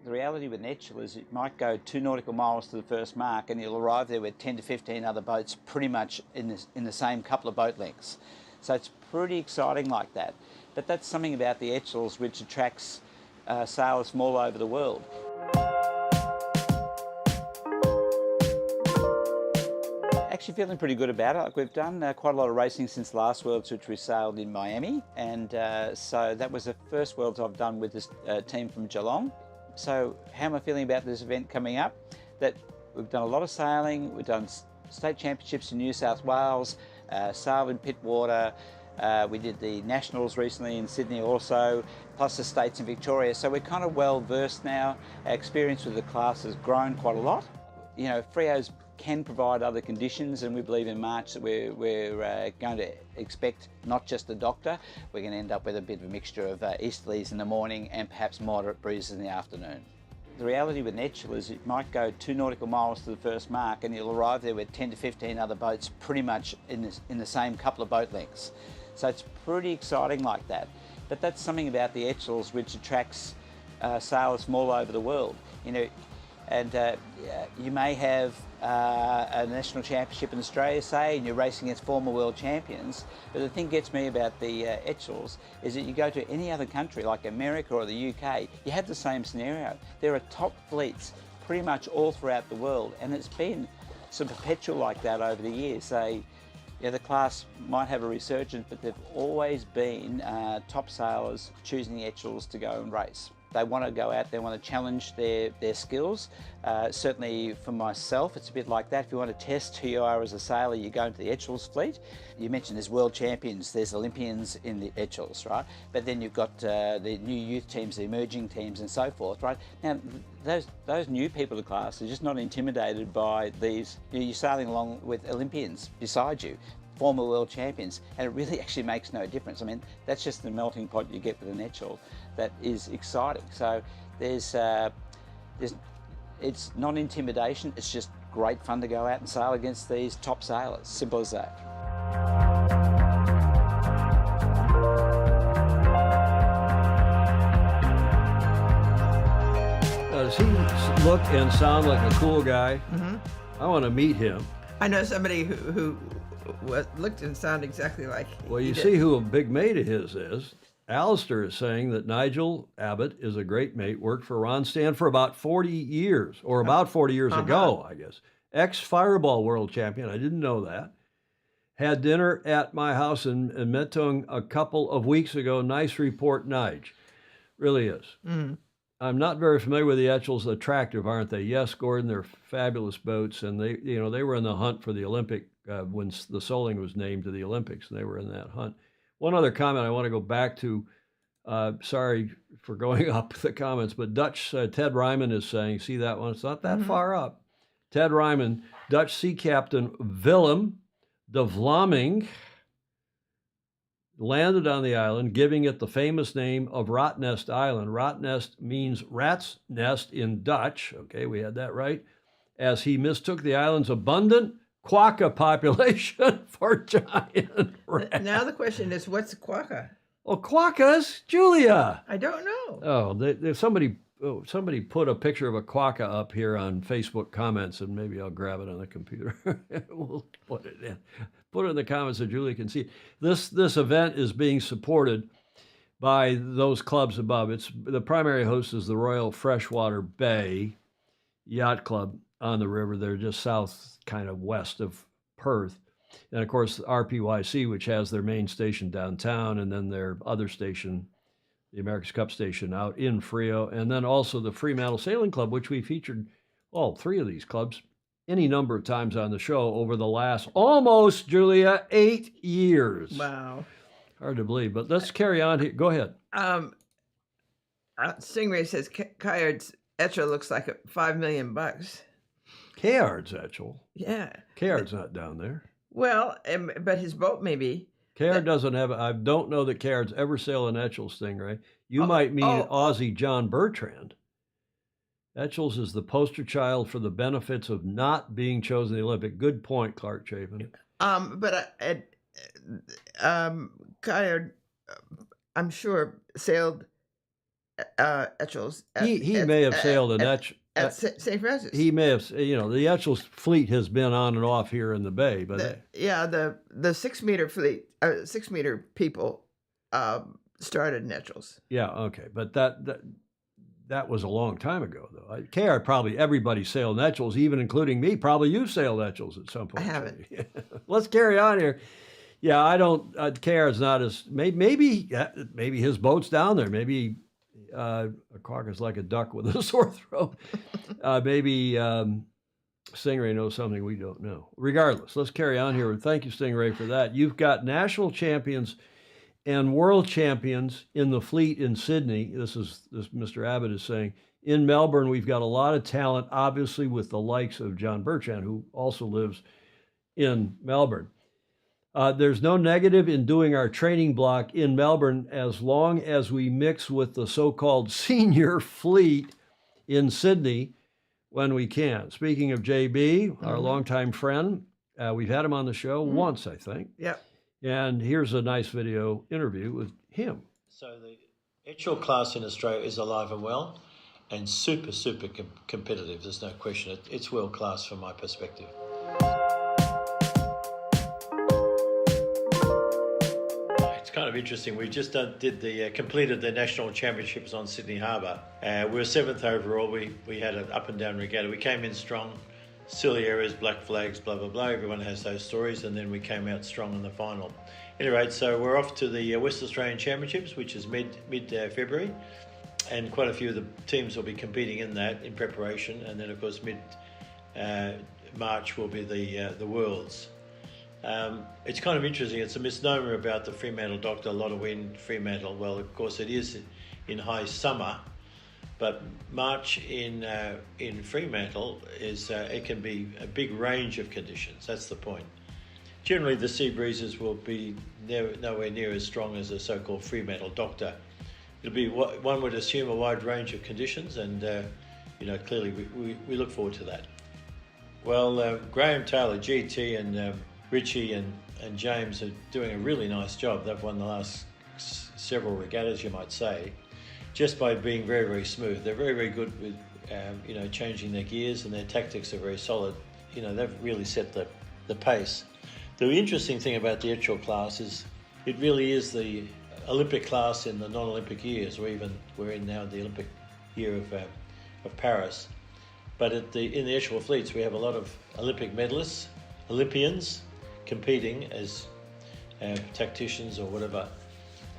The reality with an Etchell is it might go 2 nautical miles to the first mark and you'll arrive there with 10 to 15 other boats pretty much in the same couple of boat lengths. So it's pretty exciting like that. But that's something about the Etchells which attracts sailors from all over the world. Actually feeling pretty good about it. Like we've done quite a lot of racing since the last Worlds, which we sailed in Miami, and so that was the first Worlds I've done with this team from Geelong. So how am I feeling about this event coming up? That we've done a lot of sailing, we've done state championships in New South Wales, sailed in Pittwater, we did the Nationals recently in Sydney also, plus the States in Victoria. So we're kind of well versed now. Our experience with the class has grown quite a lot. You know, Frios can provide other conditions, and we believe in March that we're going to expect not just the doctor, we're going to end up with a bit of a mixture of easterlies in the morning and perhaps moderate breezes in the afternoon. The reality with an Etchell is it might go 2 nautical miles to the first mark and you'll arrive there with 10 to 15 other boats pretty much in the same couple of boat lengths. So it's pretty exciting like that. But that's something about the Etchells which attracts sailors from all over the world. You know, and you may have a national championship in Australia, say, and you're racing against former world champions. But the thing gets me about the Etchells is that you go to any other country like America or the UK, you have the same scenario. There are top fleets pretty much all throughout the world, and it's been sort of perpetual like that over the years. The class might have a resurgence, but they've always been top sailors choosing the Etchells to go and race. They want to go out, they want to challenge their skills. Certainly for myself, it's a bit like that. If you want to test who you are as a sailor, you go into the Etchells fleet. You mentioned there's world champions, there's Olympians in the Etchells, right? But then you've got the new youth teams, the emerging teams and so forth, right? Now, those new people to class are just not intimidated by these. You're sailing along with Olympians beside you, former world champions, and it really actually makes no difference. I mean, that's just the melting pot you get with an Etchell that is exciting. So it's not intimidation, it's just great fun to go out and sail against these top sailors. Simple as that. Does he look and sound like a cool guy? Mm-hmm. I want to meet him. I know somebody who looked and sounded exactly like Well, you see who a big mate of his is. Alistair is saying that Nigel Abbott is a great mate, worked for Ron Stan for about 40 years, or about 40 years ago, I guess. Ex-Fireball world champion, I didn't know that. Had dinner at my house and met him a couple of weeks ago. Nice report, Nige. Really is. Mm-hmm. I'm not very familiar with the Etchells. Attractive, aren't they? Yes, Gordon, they're fabulous boats, and they were in the hunt for the Olympic when the Soling was named to the Olympics, and they were in that hunt. One other comment I want to go back to. Sorry for going up the comments, but Dutch Ted Ryman is saying, see that one? It's not that far up. Ted Ryman, Dutch Sea Captain Willem de Vlaming landed on the island, giving it the famous name of Rottnest Island. Rottnest means rat's nest in Dutch. Okay, we had that right. as he mistook the island's abundant quokka population for giant rats. Now the question is, what's a quokka? Oh, quokkas, Julia. I don't know. Oh, somebody put a picture of a quokka up here on Facebook comments, and maybe I'll grab it on the computer. We'll put it in. Put it in the comments so Julia can see it. This event is being supported by those clubs above. It's the primary host is the Royal Freshwater Bay Yacht Club on the river. They're just south, kind of west of Perth. And of course, RPYC, which has their main station downtown, and then their other station, the America's Cup station, out in Frio, and then also the Fremantle Sailing Club, which we featured all three of these clubs any number of times on the show over the last almost, Julia, 8 years. Wow. Hard to believe, but let's carry on here. Go ahead. Stingray says Kayard's Etchell looks like $5 million. Kayard's Etchell. Yeah. Kayard's not down there. Well, but his boat may be. Kayard doesn't have. I don't know that Kayard's ever sailed an Etchell Stingray. You might mean Aussie John Bertrand. Etchells is the poster child for the benefits of not being chosen in the Olympic. Good point, Clark Chapin. But Kayard, I'm sure, sailed Etchells. He may have sailed an Etchell. At St. Francis. He may have, the Etchells fleet has been on and off here in the bay, but the 6 meter fleet, 6 meter people started in Etchells. Yeah, okay, but that was a long time ago, though. Kayard, probably everybody sailed Etchells, even including me. Probably you sailed Etchells at some point. I haven't. Let's carry on here. Yeah, I don't. Kayard's not as maybe his boat's down there. Maybe. A quokka's like a duck with a sore throat. Maybe Stingray knows something we don't know. Regardless, let's carry on here. Thank you, Stingray, for that. You've got national champions and world champions in the fleet in Sydney. This Mr. Abbott is saying. In Melbourne, we've got a lot of talent, obviously, with the likes of John Bertrand, who also lives in Melbourne. There's no negative in doing our training block in Melbourne as long as we mix with the so-called senior fleet in Sydney when we can. Speaking of JB, our longtime friend, we've had him on the show once, I think. Yep. And here's a nice video interview with him. So the Etchell class in Australia is alive and well and super, super competitive. There's no question. It's world class from my perspective. Kind of interesting. We just completed the national championships on Sydney Harbour. We were 7th overall. We had an up and down regatta. We came in strong, silly areas, black flags, blah blah blah. Everyone has those stories, and then we came out strong in the final. Anyway, so we're off to the West Australian Championships, which is mid February, and quite a few of the teams will be competing in that in preparation. And then of course mid March will be the Worlds. It's kind of interesting. It's a misnomer about the Fremantle Doctor, a lot of wind, Fremantle. Well, of course, it is in high summer, but March in Fremantle is it can be a big range of conditions. That's the point. Generally, the sea breezes will be nowhere near as strong as the so-called Fremantle Doctor. It'll be what one would assume a wide range of conditions, and clearly we look forward to that. Well, Graham Taylor, GT, and Richie and James are doing a really nice job. They've won the last several regattas, you might say, just by being very, very smooth. They're very, very good with, changing their gears, and their tactics are very solid. They've really set the pace. The interesting thing about the Etchell class is it really is the Olympic class in the non-Olympic years, or even we're in now the Olympic year of Paris. But in the Etchell fleets, we have a lot of Olympic medalists, Olympians, competing as tacticians or whatever,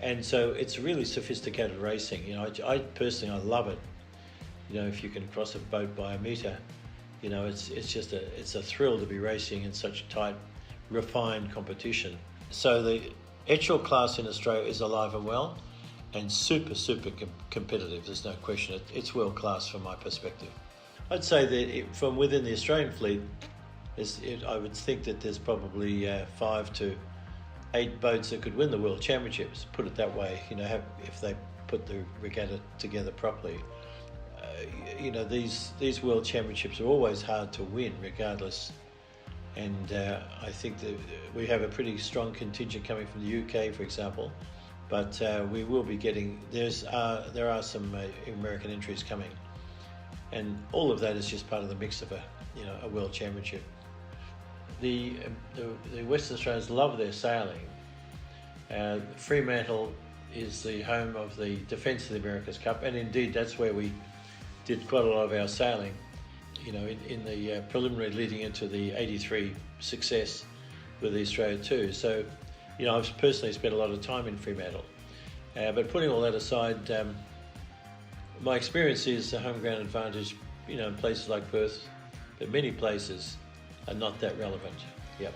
and so it's really sophisticated racing. I personally love it. If you can cross a boat by a metre, it's a thrill to be racing in such tight, refined competition. So the Etchell class in Australia is alive and well and super, super competitive. There's no question. It's world class from my perspective. I'd say that from within the Australian fleet, I would think that there's probably 5 to 8 boats that could win the World Championships, put it that way, if they put the regatta together properly. you know, these World Championships are always hard to win, regardless. And I think that we have a pretty strong contingent coming from the UK, for example. But we will be getting, there are some American entries coming. And all of that is just part of the mix of a World Championship. The Western Australians love their sailing. Fremantle is the home of the Defence of the Americas Cup, and indeed that's where we did quite a lot of our sailing, you know, in the preliminary leading into the '83 success with the Australia 2. So, you know, I've personally spent a lot of time in Fremantle. But putting all that aside, my experience is the home ground advantage, you know, in places like Perth, but many places are not that relevant. Yep.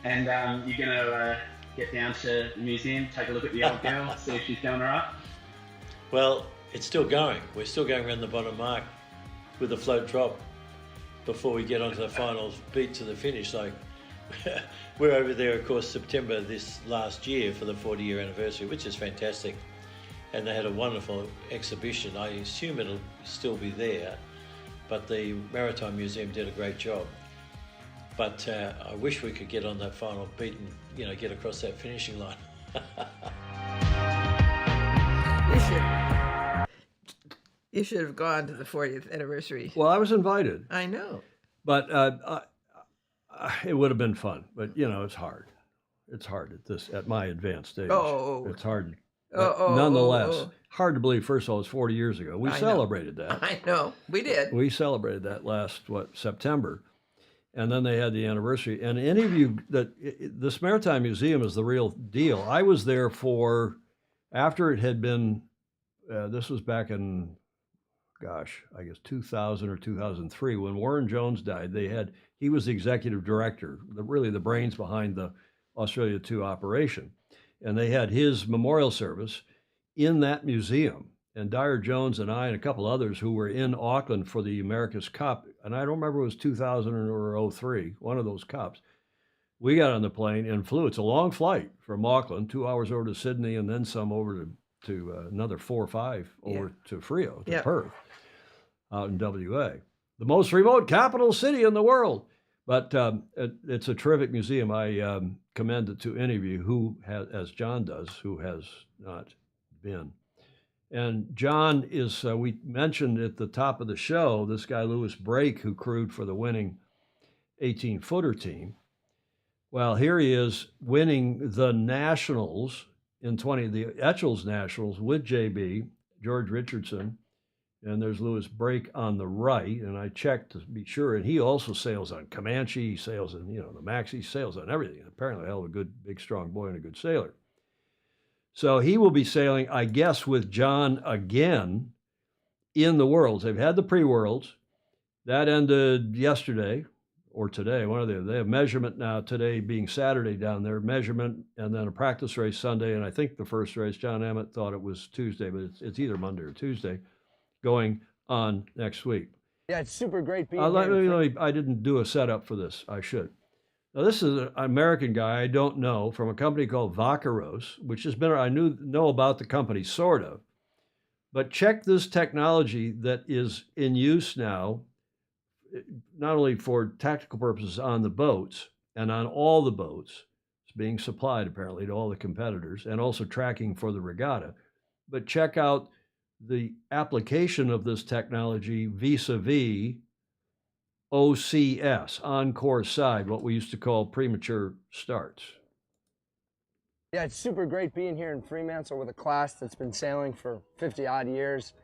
And you're going to get down to the museum, take a look at the old girl, see if she's going all right? Well, it's still going. We're still going around the bottom mark with the float drop before we get onto the final beat to the finish. Like, we're over there, of course, September this last year for the 40-year anniversary, which is fantastic. And they had a wonderful exhibition. I assume it'll still be there, but the Maritime Museum did a great job. But I wish we could get on that final beat and, you know, get across that finishing line. You should have gone to the 40th anniversary. Well, I was invited. I know. But it would have been fun. But, you know, it's hard. It's hard at my advanced age. Oh. It's hard. Nonetheless, hard to believe, first of all, it's 40 years ago. We celebrated that. I know. We did. We celebrated that last, September. And then they had the anniversary. And any of you this Maritime Museum is the real deal. I was there after it had been, this was back in, I guess 2000 or 2003, when Warren Jones died. He was the executive director, really the brains behind the Australia 2 operation. And they had his memorial service in that museum. And Dyer Jones and I and a couple others who were in Auckland for the America's Cup, and I don't remember if it was 2000 or 03, one of those cups, we got on the plane and flew. It's a long flight from Auckland, 2 hours over to Sydney, and then some over to another 4 or 5 over to Freo, to Perth, out in WA. The most remote capital city in the world. But it's a terrific museum. I commend it to any of you who has, as John does, who has not been. And John is, we mentioned at the top of the show, this guy Lewis Brake, who crewed for the winning 18-footer team. Well, here he is winning the Nationals the Etchells Nationals with JB, George Richardson, and there's Lewis Brake on the right. And I checked to be sure, and he also sails on Comanche, he sails on, the Maxi, he sails on everything. Apparently a hell of a good, big, strong boy and a good sailor. So he will be sailing, I guess, with John again in the Worlds. They've had the pre-Worlds. That ended yesterday or today, one of the. They have measurement now, today being Saturday down there, measurement, and then a practice race Sunday. And I think the first race, John Emmett thought it was Tuesday, but it's either Monday or Tuesday, going on next week. Yeah, it's super great being here. I didn't do a setup for this. I should. Now, this is an American guy I don't know from a company called Vaqueros, which has been, I know about the company, sort of. But check this technology that is in use now, not only for tactical purposes on the boats and on all the boats. It's being supplied apparently to all the competitors and also tracking for the regatta. But check out the application of this technology vis-a-vis OCS, on-course side, what we used to call premature starts. Yeah, it's super great being here in Fremantle with a class that's been sailing for 50-odd years.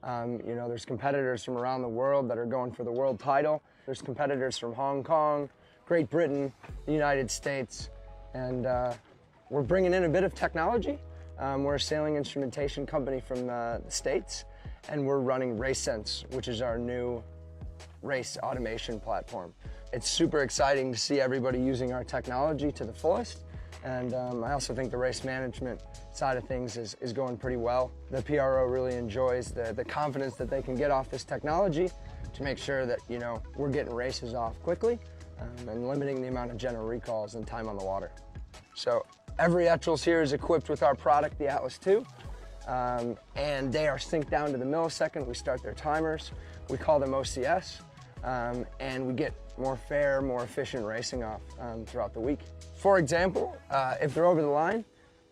There's competitors from around the world that are going for the world title. There's competitors from Hong Kong, Great Britain, the United States, and we're bringing in a bit of technology. We're a sailing instrumentation company from the States, and we're running RaceSense, which is our new race automation platform. It's super exciting to see everybody using our technology to the fullest, and I also think the race management side of things is going pretty well. The PRO really enjoys the confidence that they can get off this technology to make sure that we're getting races off quickly and limiting the amount of general recalls and time on the water. So every Etchells here is equipped with our product, the Atlas II. and they are synced down to the millisecond. We start their timers. We call them OCS, and we get more fair, more efficient racing off throughout the week. For example, if they're over the line,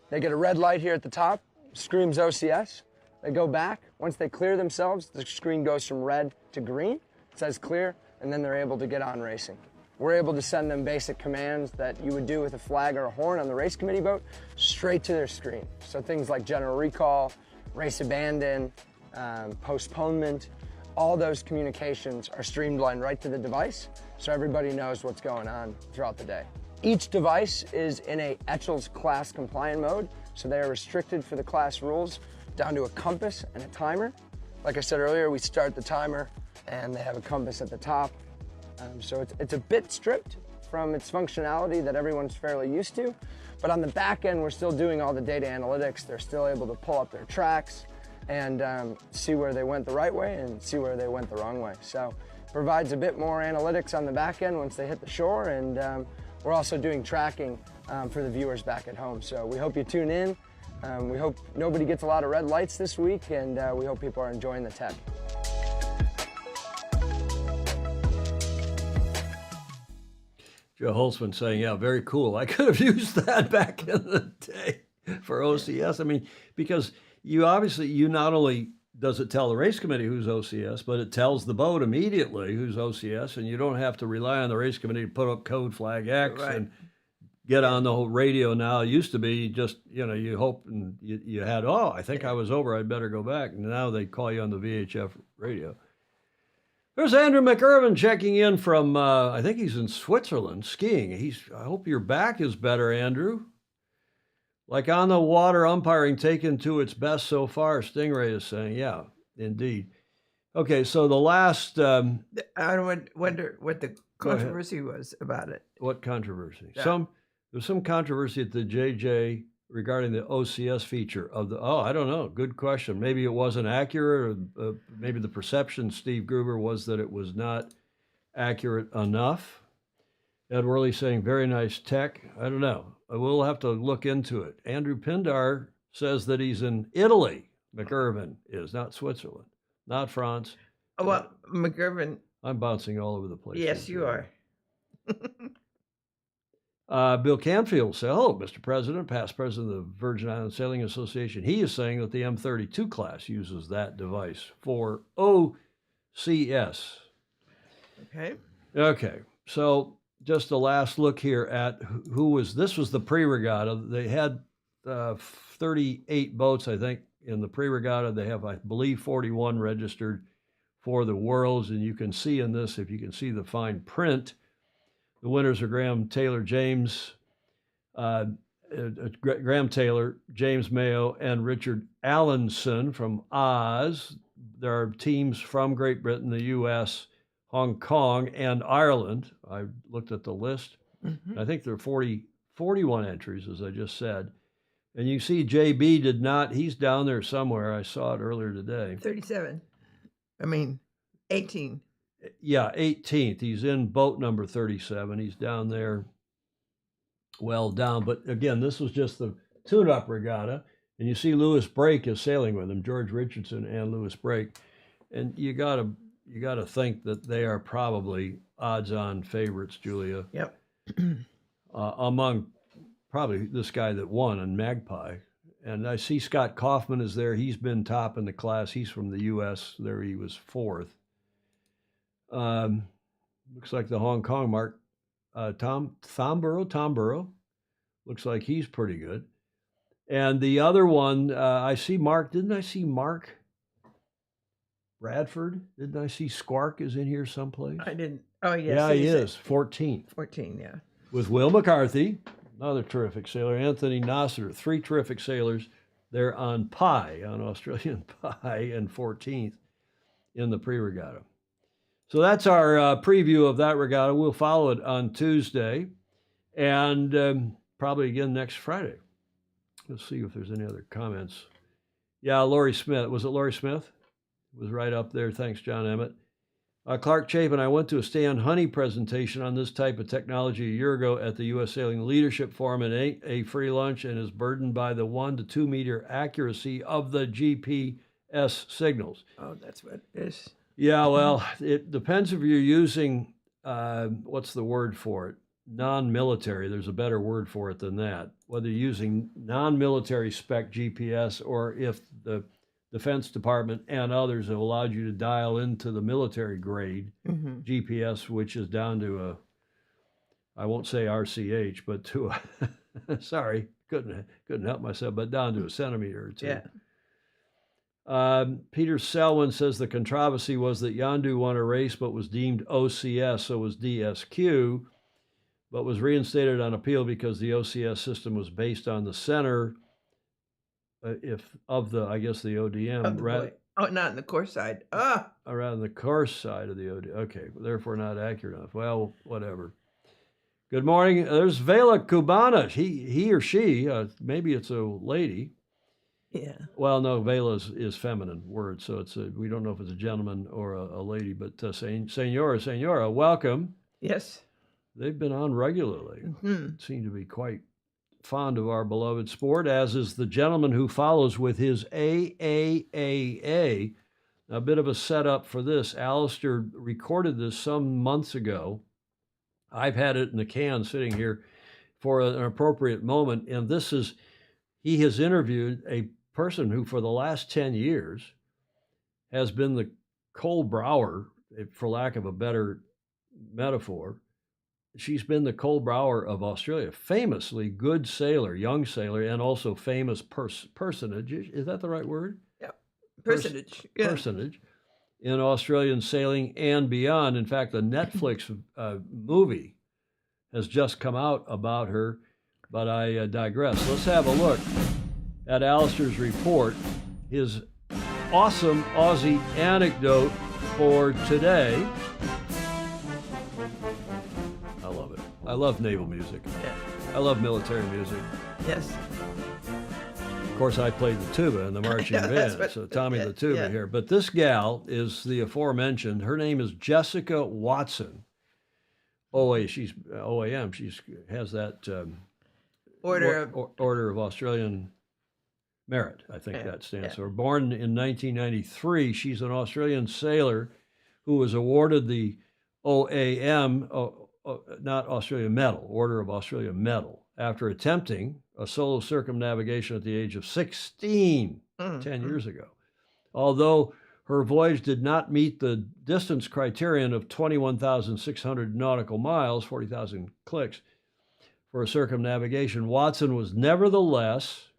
they get a red light here at the top, screams OCS. They go back. Once they clear themselves, the screen goes from red to green. It says clear, and then they're able to get on racing. We're able to send them basic commands that you would do with a flag or a horn on the race committee boat straight to their screen. So things like general recall, race abandon, postponement, all those communications are streamlined right to the device, so everybody knows what's going on throughout the day. Each device is in a Etchells class compliant mode, so they are restricted for the class rules down to a compass and a timer. Like I said earlier, we start the timer and they have a compass at the top. So it's a bit stripped from its functionality that everyone's fairly used to, but on the back end, we're still doing all the data analytics. They're still able to pull up their tracks and see where they went the right way and see where they went the wrong way. So it provides a bit more analytics on the back end once they hit the shore, and we're also doing tracking for the viewers back at home. So we hope you tune in. We hope nobody gets a lot of red lights this week, and we hope people are enjoying the tech. Joe Holtzman saying, yeah, very cool. I could have used that back in the day for OCS. I mean, because you not only does it tell the race committee who's OCS, but it tells the boat immediately who's OCS, and you don't have to rely on the race committee to put up code flag X and get on the whole radio now. It used to be just, you hope and you had, I think I was over, I'd better go back. And now they call you on the VHF radio. There's Andrew McIrvin checking in from, I think he's in Switzerland skiing. I hope your back is better, Andrew. Like on the water, umpiring taken to its best so far, Stingray is saying. Yeah, indeed. Okay, so the last... I wonder what the controversy was about it. What controversy? Yeah. There's some controversy at the JJ regarding the OCS feature of the... I don't know. Good question. Maybe it wasn't accurate, or maybe the perception, Steve Gruber, was that it was not accurate enough. Ed Worley saying, very nice tech. I don't know. We'll have to look into it. Andrew Pindar says that he's in Italy. McIrvin is, not Switzerland, not France. Oh, well, McIrvin... I'm bouncing all over the place. Yes, you are. Bill Canfield said, Mr. President, past president of the Virgin Islands Sailing Association, he is saying that the M32 class uses that device for OCS. Okay, so just the last look here at this was the pre-regatta. They had 38 boats, I think, in the pre-regatta. They have, I believe, 41 registered for the Worlds, and you can see in this, if you can see the fine print, the winners are Graham Taylor, James Mayo, and Richard Allenson from Oz. There are teams from Great Britain, the U.S., Hong Kong, and Ireland. I looked at the list. Mm-hmm. I think there are 41 entries, as I just said. And you see JB did not, he's down there somewhere. I saw it earlier today. 18. Yeah, 18th. He's in boat number 37. He's down there, well down. But again, this was just the tune-up regatta. And you see Lewis Brake is sailing with him, George Richardson and Lewis Brake. And you gotta think that they are probably odds-on favorites, Julia. Yep. Among probably this guy that won in Magpie. And I see Scott Kaufman is there. He's been top in the class. He's from the U.S. There he was fourth. Looks like the Hong Kong Mark, Tom Burrow. Looks like he's pretty good. And the other one, I see Mark. Didn't I see Mark Bradford? Didn't I see Squark is in here someplace? I didn't. Oh, yes. Yeah, he is. 14th. 14, yeah. With Will McCarthy, another terrific sailor. Anthony Nasser, 3 terrific sailors. They're on Pi, on Australian Pi, and 14th in the pre-regatta. So that's our preview of that regatta. We'll follow it on Tuesday and probably again next Friday. Let's see if there's any other comments. Yeah, Laurie Smith. Was it Laurie Smith? It was right up there. Thanks, John Emmett. Clark Chapin, I went to a Stan Honey presentation on this type of technology a year ago at the U.S. Sailing Leadership Forum and ate a free lunch and is burdened by the 1 to 2 meter accuracy of the GPS signals. Oh, that's what it is. Yeah, well, it depends if you're using, what's the word for it? Non-military. There's a better word for it than that. Whether you're using non-military spec GPS or if the Defense Department and others have allowed you to dial into the military grade GPS, which is down to I won't say RCH, but to a, sorry, couldn't help myself, but down to a centimeter or two. Yeah. Peter Selwyn says the controversy was that Yandu won a race but was deemed OCS, so was DSQ, but was reinstated on appeal because the OCS system was based on the center I guess the ODM. Oh, not in the course side. Around the course side of the ODM. Okay, therefore not accurate enough. Well, whatever. Good morning. There's Vela Cubana. He or she, maybe it's a lady. Yeah. Well, no, Vela is feminine word, so we don't know if it's a gentleman or a lady, but Senora, welcome. Yes. They've been on regularly. Seem to be quite fond of our beloved sport, as is the gentleman who follows with his AAAA. A bit of a setup for this. Alistair recorded this some months ago. I've had it in the can sitting here for an appropriate moment, and he has interviewed a person who for the last 10 years has been the Cole Brower, for lack of a better metaphor. She's been the Cole Brower of Australia, famously good sailor, young sailor, and also famous personage. Is that the right word? Yeah, personage. Personage in Australian sailing and beyond. In fact, the Netflix movie has just come out about her, but I digress. Let's have a look at Alistair's report, his awesome Aussie anecdote for today. I love naval music. Yeah. I love military music. Yes. Of course, I played the tuba in the marching band, so Tommy the tuba here. But this gal is the aforementioned. Her name is Jessica Watson. She's OAM. She has that Order of Australian Merit. I think that stands for. Born in 1993, she's an Australian sailor who was awarded the OAM. Not Australian Medal, Order of Australia Medal, after attempting a solo circumnavigation at the age of 16, 10 years ago. Although her voyage did not meet the distance criterion of 21,600 nautical miles, 40,000 clicks, for a circumnavigation, Watson was nevertheless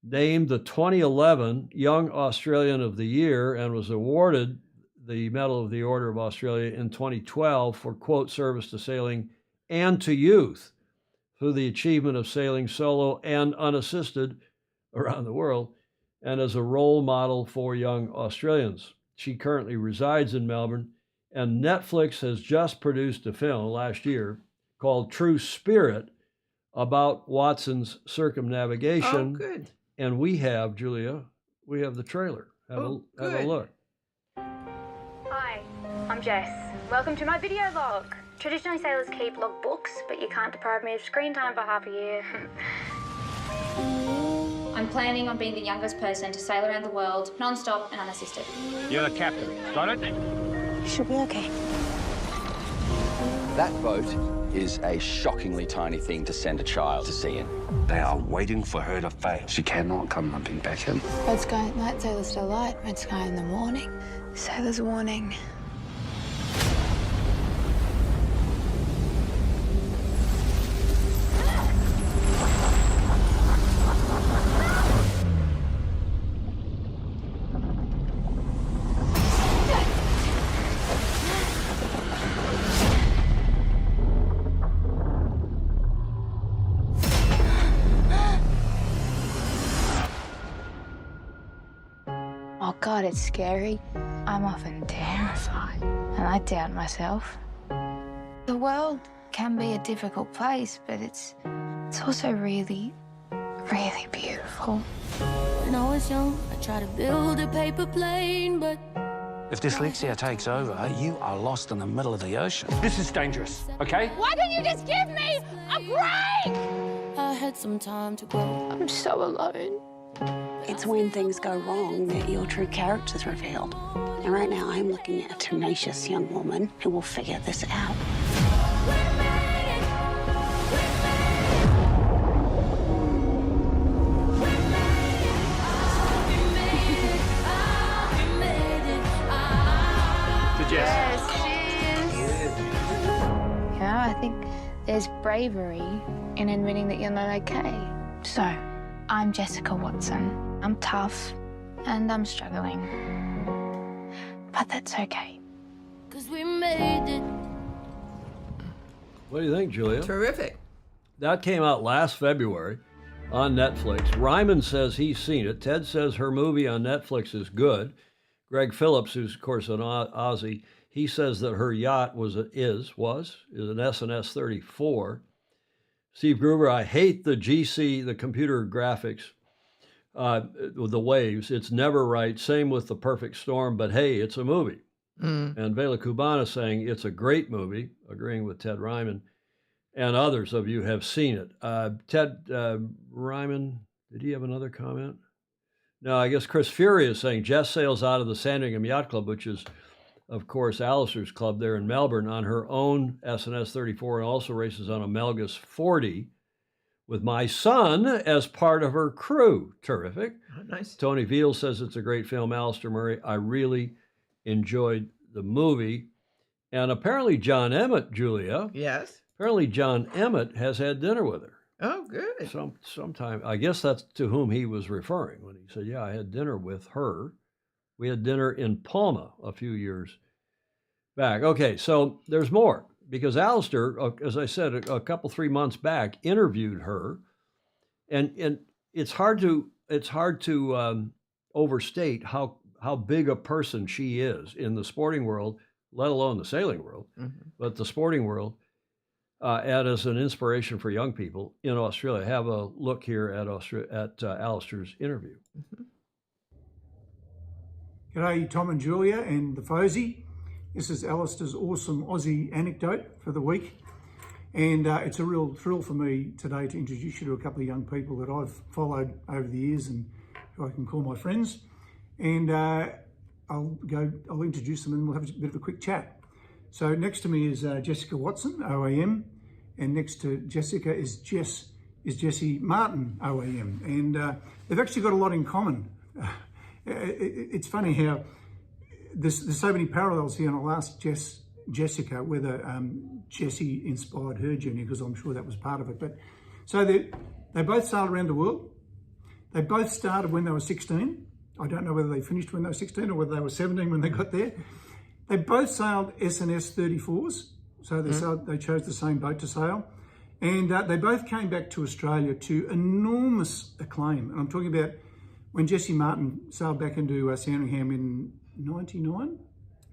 named the 2011 Young Australian of the Year and was awarded the Medal of the Order of Australia in 2012 for, quote, service to sailing and to youth through the achievement of sailing solo and unassisted around the world, and as a role model for young Australians. She currently resides in Melbourne, and Netflix has just produced a film last year called True Spirit about Watson's circumnavigation. Oh, good. And we have, Julia, the trailer. Have a look. Hi, I'm Jess. Welcome to my video log. Traditionally, sailors keep log books, but you can't deprive me of screen time for half a year. I'm planning on being the youngest person to sail around the world, non-stop and unassisted. You're the captain, got it? You should be okay. That boat is a shockingly tiny thing to send a child to sea in. They are waiting for her to fail. She cannot come lumping back in. Red sky at night, sailors still light. Red sky in the morning, sailors warning. Oh God, it's scary. I'm often terrified, and I doubt myself. The world can be a difficult place, but it's also really, really beautiful. When I was young, I tried to build a paper plane, but If dyslexia takes over, you are lost in the middle of the ocean. This is dangerous, okay? Why don't you just give me a break? I had some time to grow. I'm so alone. It's when things go wrong that your true character's revealed. And right now, I'm looking at a tenacious young woman who will figure this out. I think there's bravery in admitting that you're not okay. So, I'm Jessica Watson. I'm tough and I'm struggling. But that's okay. 'Cause we made it. What do you think, Julia? Terrific. That came out last February on Netflix. Ryman says he's seen it. Ted says her movie on Netflix is good. Greg Phillips, who's of course an Aussie, he says that her yacht is an SNS 34. Steve Gruber, I hate the GC, the computer graphics, with the waves. It's never right. Same with The Perfect Storm, but hey, it's a movie. And Vela Cubana saying it's a great movie, agreeing with Ted Ryman. And others of you have seen it. Ted Ryman, did he have another comment? No, I guess Chris Fury is saying Jess sails out of the Sandringham Yacht Club, which is, of course, Alistair's club there in Melbourne, on her own SNS 34 and also races on a Melgus 40 with my son as part of her crew. Terrific. Oh, nice. Tony Veal says it's a great film. Alistair Murray, I really enjoyed the movie. And apparently John Emmett, Julia. Yes. Apparently John Emmett has had dinner with her. Oh, good. Sometime. I guess that's to whom he was referring when he said, yeah, I had dinner with her. We had dinner in Palma a few years back. Okay, so there's more, because Alistair, as I said, a couple, 3 months back, interviewed her, and it's hard to overstate how big a person she is in the sporting world, let alone the sailing world, but the sporting world, and as an inspiration for young people in Australia. Have a look here at Alistair's interview. G'day, Tom and Julia and the Fosey. This is Alistair's awesome Aussie anecdote for the week. And it's a real thrill for me today to introduce you to a couple of young people that I've followed over the years and who I can call my friends. And I'll introduce them and we'll have a bit of a quick chat. So next to me is Jessica Watson, OAM, and next to Jessica is Jessie Martin, OAM. And they've actually got a lot in common. It's funny how there's so many parallels here, and I'll ask Jessica whether Jessie inspired her journey, because I'm sure that was part of it. But so they both sailed around the world. They both started when they were 16. I don't know whether they finished when they were 16 or whether they were 17 when they got there. They both sailed SNS 34s, so they chose the same boat to sail. And they both came back to Australia to enormous acclaim. And I'm talking about when Jessie Martin sailed back into Sandringham in 99?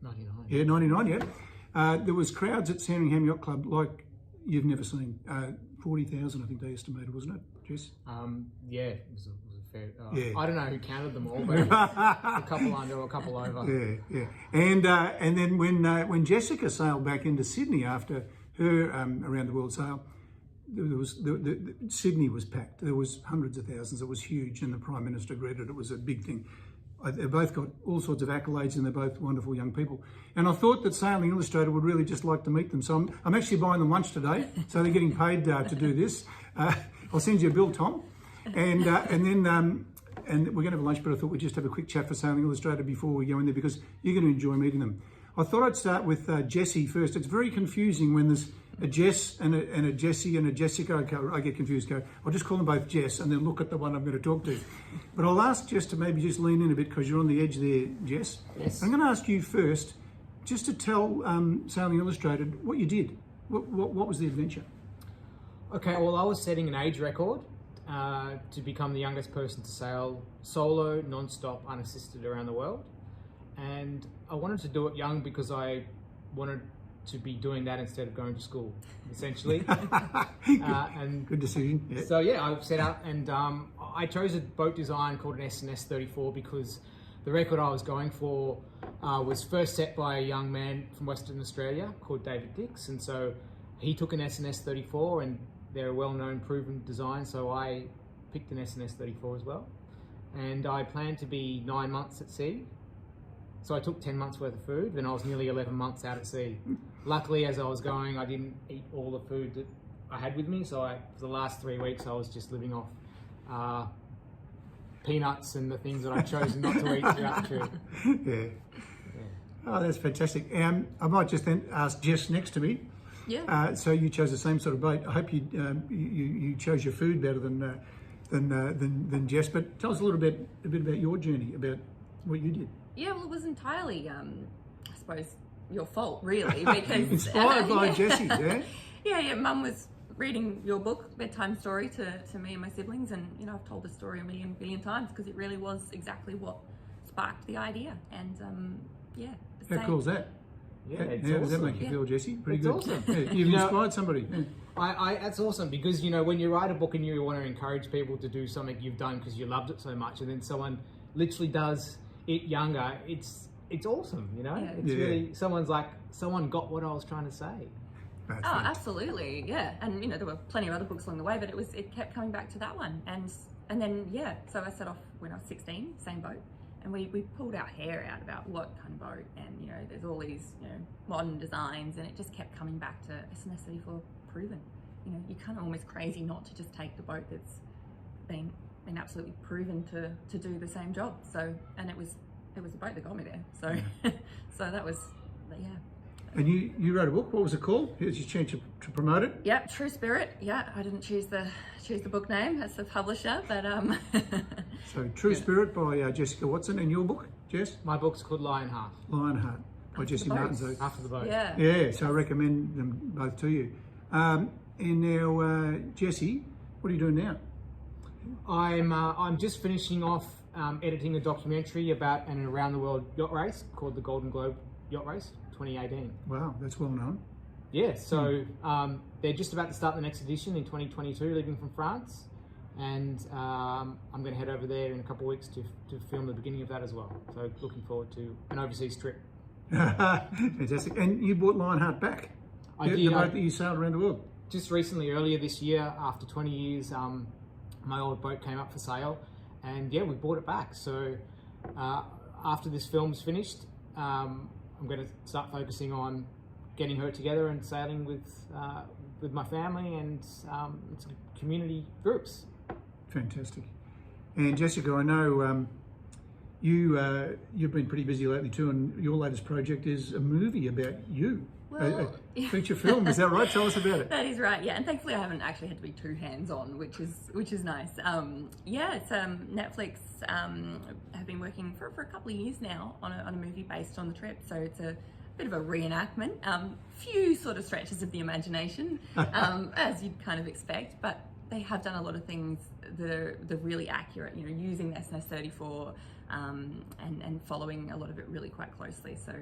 99. Yeah, 99, yeah. There was crowds at Sandringham Yacht Club like you've never seen. 40,000, I think they estimated, wasn't it, Jess? Yeah, it was a fair... yeah. I don't know who counted them all, but a couple under or a couple over. Yeah. And then when Jessica sailed back into Sydney after her around the world sail, Sydney was packed. There was hundreds of thousands. It was huge, and the Prime Minister greeted it. It was a big thing. They both got all sorts of accolades, and they're both wonderful young people. And I thought that Sailing Illustrated would really just like to meet them. So I'm actually buying them lunch today. So they're getting paid to do this. I'll send you a bill, Tom. And then we're going to have lunch, but I thought we'd just have a quick chat for Sailing Illustrated before we go in there, because you're going to enjoy meeting them. I thought I'd start with Jessie first. It's very confusing when there's a Jess and a Jessie and a Jessica. I get confused. I'll just call them both Jess and then look at the one I'm going to talk to. But I'll ask Jess to maybe just lean in a bit, because you're on the edge there, Jess. Yes. I'm going to ask you first, just to tell Sailing Illustrated what you did. What was the adventure? Okay, well, I was setting an age record to become the youngest person to sail solo, non-stop, unassisted around the world. And I wanted to do it young because I wanted to be doing that instead of going to school, essentially. And good decision. Yeah. So yeah, I set out, and I chose a boat design called an SNS 34 because the record I was going for was first set by a young man from Western Australia called David Dix, and so he took an S&S 34, and they're a well-known, proven design, so I picked an S&S 34 as well. And I planned to be 9 months at sea, so I took 10 months worth of food, and I was nearly 11 months out at sea. Luckily, as I was going, I didn't eat all the food that I had with me, so for the last 3 weeks I was just living off peanuts and the things that I've chosen not to eat throughout the trip. Yeah. Oh, that's fantastic. I might just then ask Jess next to me. Yeah. So you chose the same sort of bait. I hope you chose your food better than Jess. But tell us a bit about your journey, about what you did. Yeah, well, it was entirely, I suppose, your fault, really, because inspired by Jessie. Yeah. Yeah. Mum was reading your book, bedtime story, to me and my siblings, and I've told the story a billion times because it really was exactly what sparked the idea. And how cool is that? Yeah, how it's does awesome. that make you feel, Jessie? Pretty It's good. awesome. Yeah, you've inspired somebody. Yeah. That's awesome, because when you write a book and you want to encourage people to do something you've done because you loved it so much, and then someone literally does it younger, it's awesome. It's really someone got what I was trying to say. That's absolutely, yeah. And there were plenty of other books along the way, but it kept coming back to that one, and then so I set off when I was 16, same boat. And we pulled our hair out about what kind of boat, and there's all these modern designs, and it just kept coming back to S&S 34 proven. You're kind of almost crazy not to just take the boat that's been absolutely proven to do the same job. So, and it was the boat that got me there. So so that was And you wrote a book. What was it called? Here's your chance to promote it. Yeah, True Spirit. Yeah, I didn't choose the book name. That's the publisher, but So True Spirit by Jessica Watson, and your book, Jess? My book's called Lionheart. Lionheart by Jessie Martin. After the boat. Yeah. Yeah. So I recommend them both to you. And now, Jessie, what are you doing now? I'm just finishing off editing a documentary about an around the world yacht race called the Golden Globe Yacht Race 2018. Wow, that's well known. Yeah, so they're just about to start the next edition in 2022, leaving from France, and I'm going to head over there in a couple of weeks to film the beginning of that as well. So looking forward to an overseas trip. Fantastic. And you bought Lionheart back? I did. The boat that you sailed around the world? Just recently, earlier this year, after 20 years, my old boat came up for sale, and we bought it back. So after this film's finished, I'm going to start focusing on getting her together and sailing with my family and community groups. Fantastic. And Jessica, I know you've been pretty busy lately too, and your latest project is a movie about you. Well, a feature film, is that right? Tell us about it. That is right, yeah. And thankfully I haven't actually had to be too hands-on, which is nice. It's Netflix have been working for a couple of years now on a movie based on the trip. So it's a bit of a reenactment, few sort of stretches of the imagination, as you'd kind of expect, but they have done a lot of things that are really accurate, using the S&S 34 and following a lot of it really quite closely. So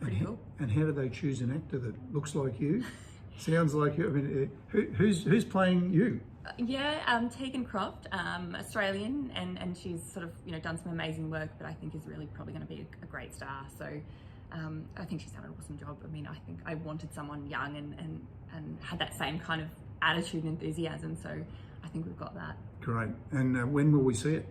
pretty cool. And how do they choose an actor that looks like you? Sounds like you. I mean, who's playing you? Tegan Croft, Australian, and she's sort of done some amazing work, but I think is really probably going to be a great star. So I think she's done an awesome job. I mean, I think I wanted someone young and had that same kind of attitude and enthusiasm. So I think we've got that. Great. And when will we see it?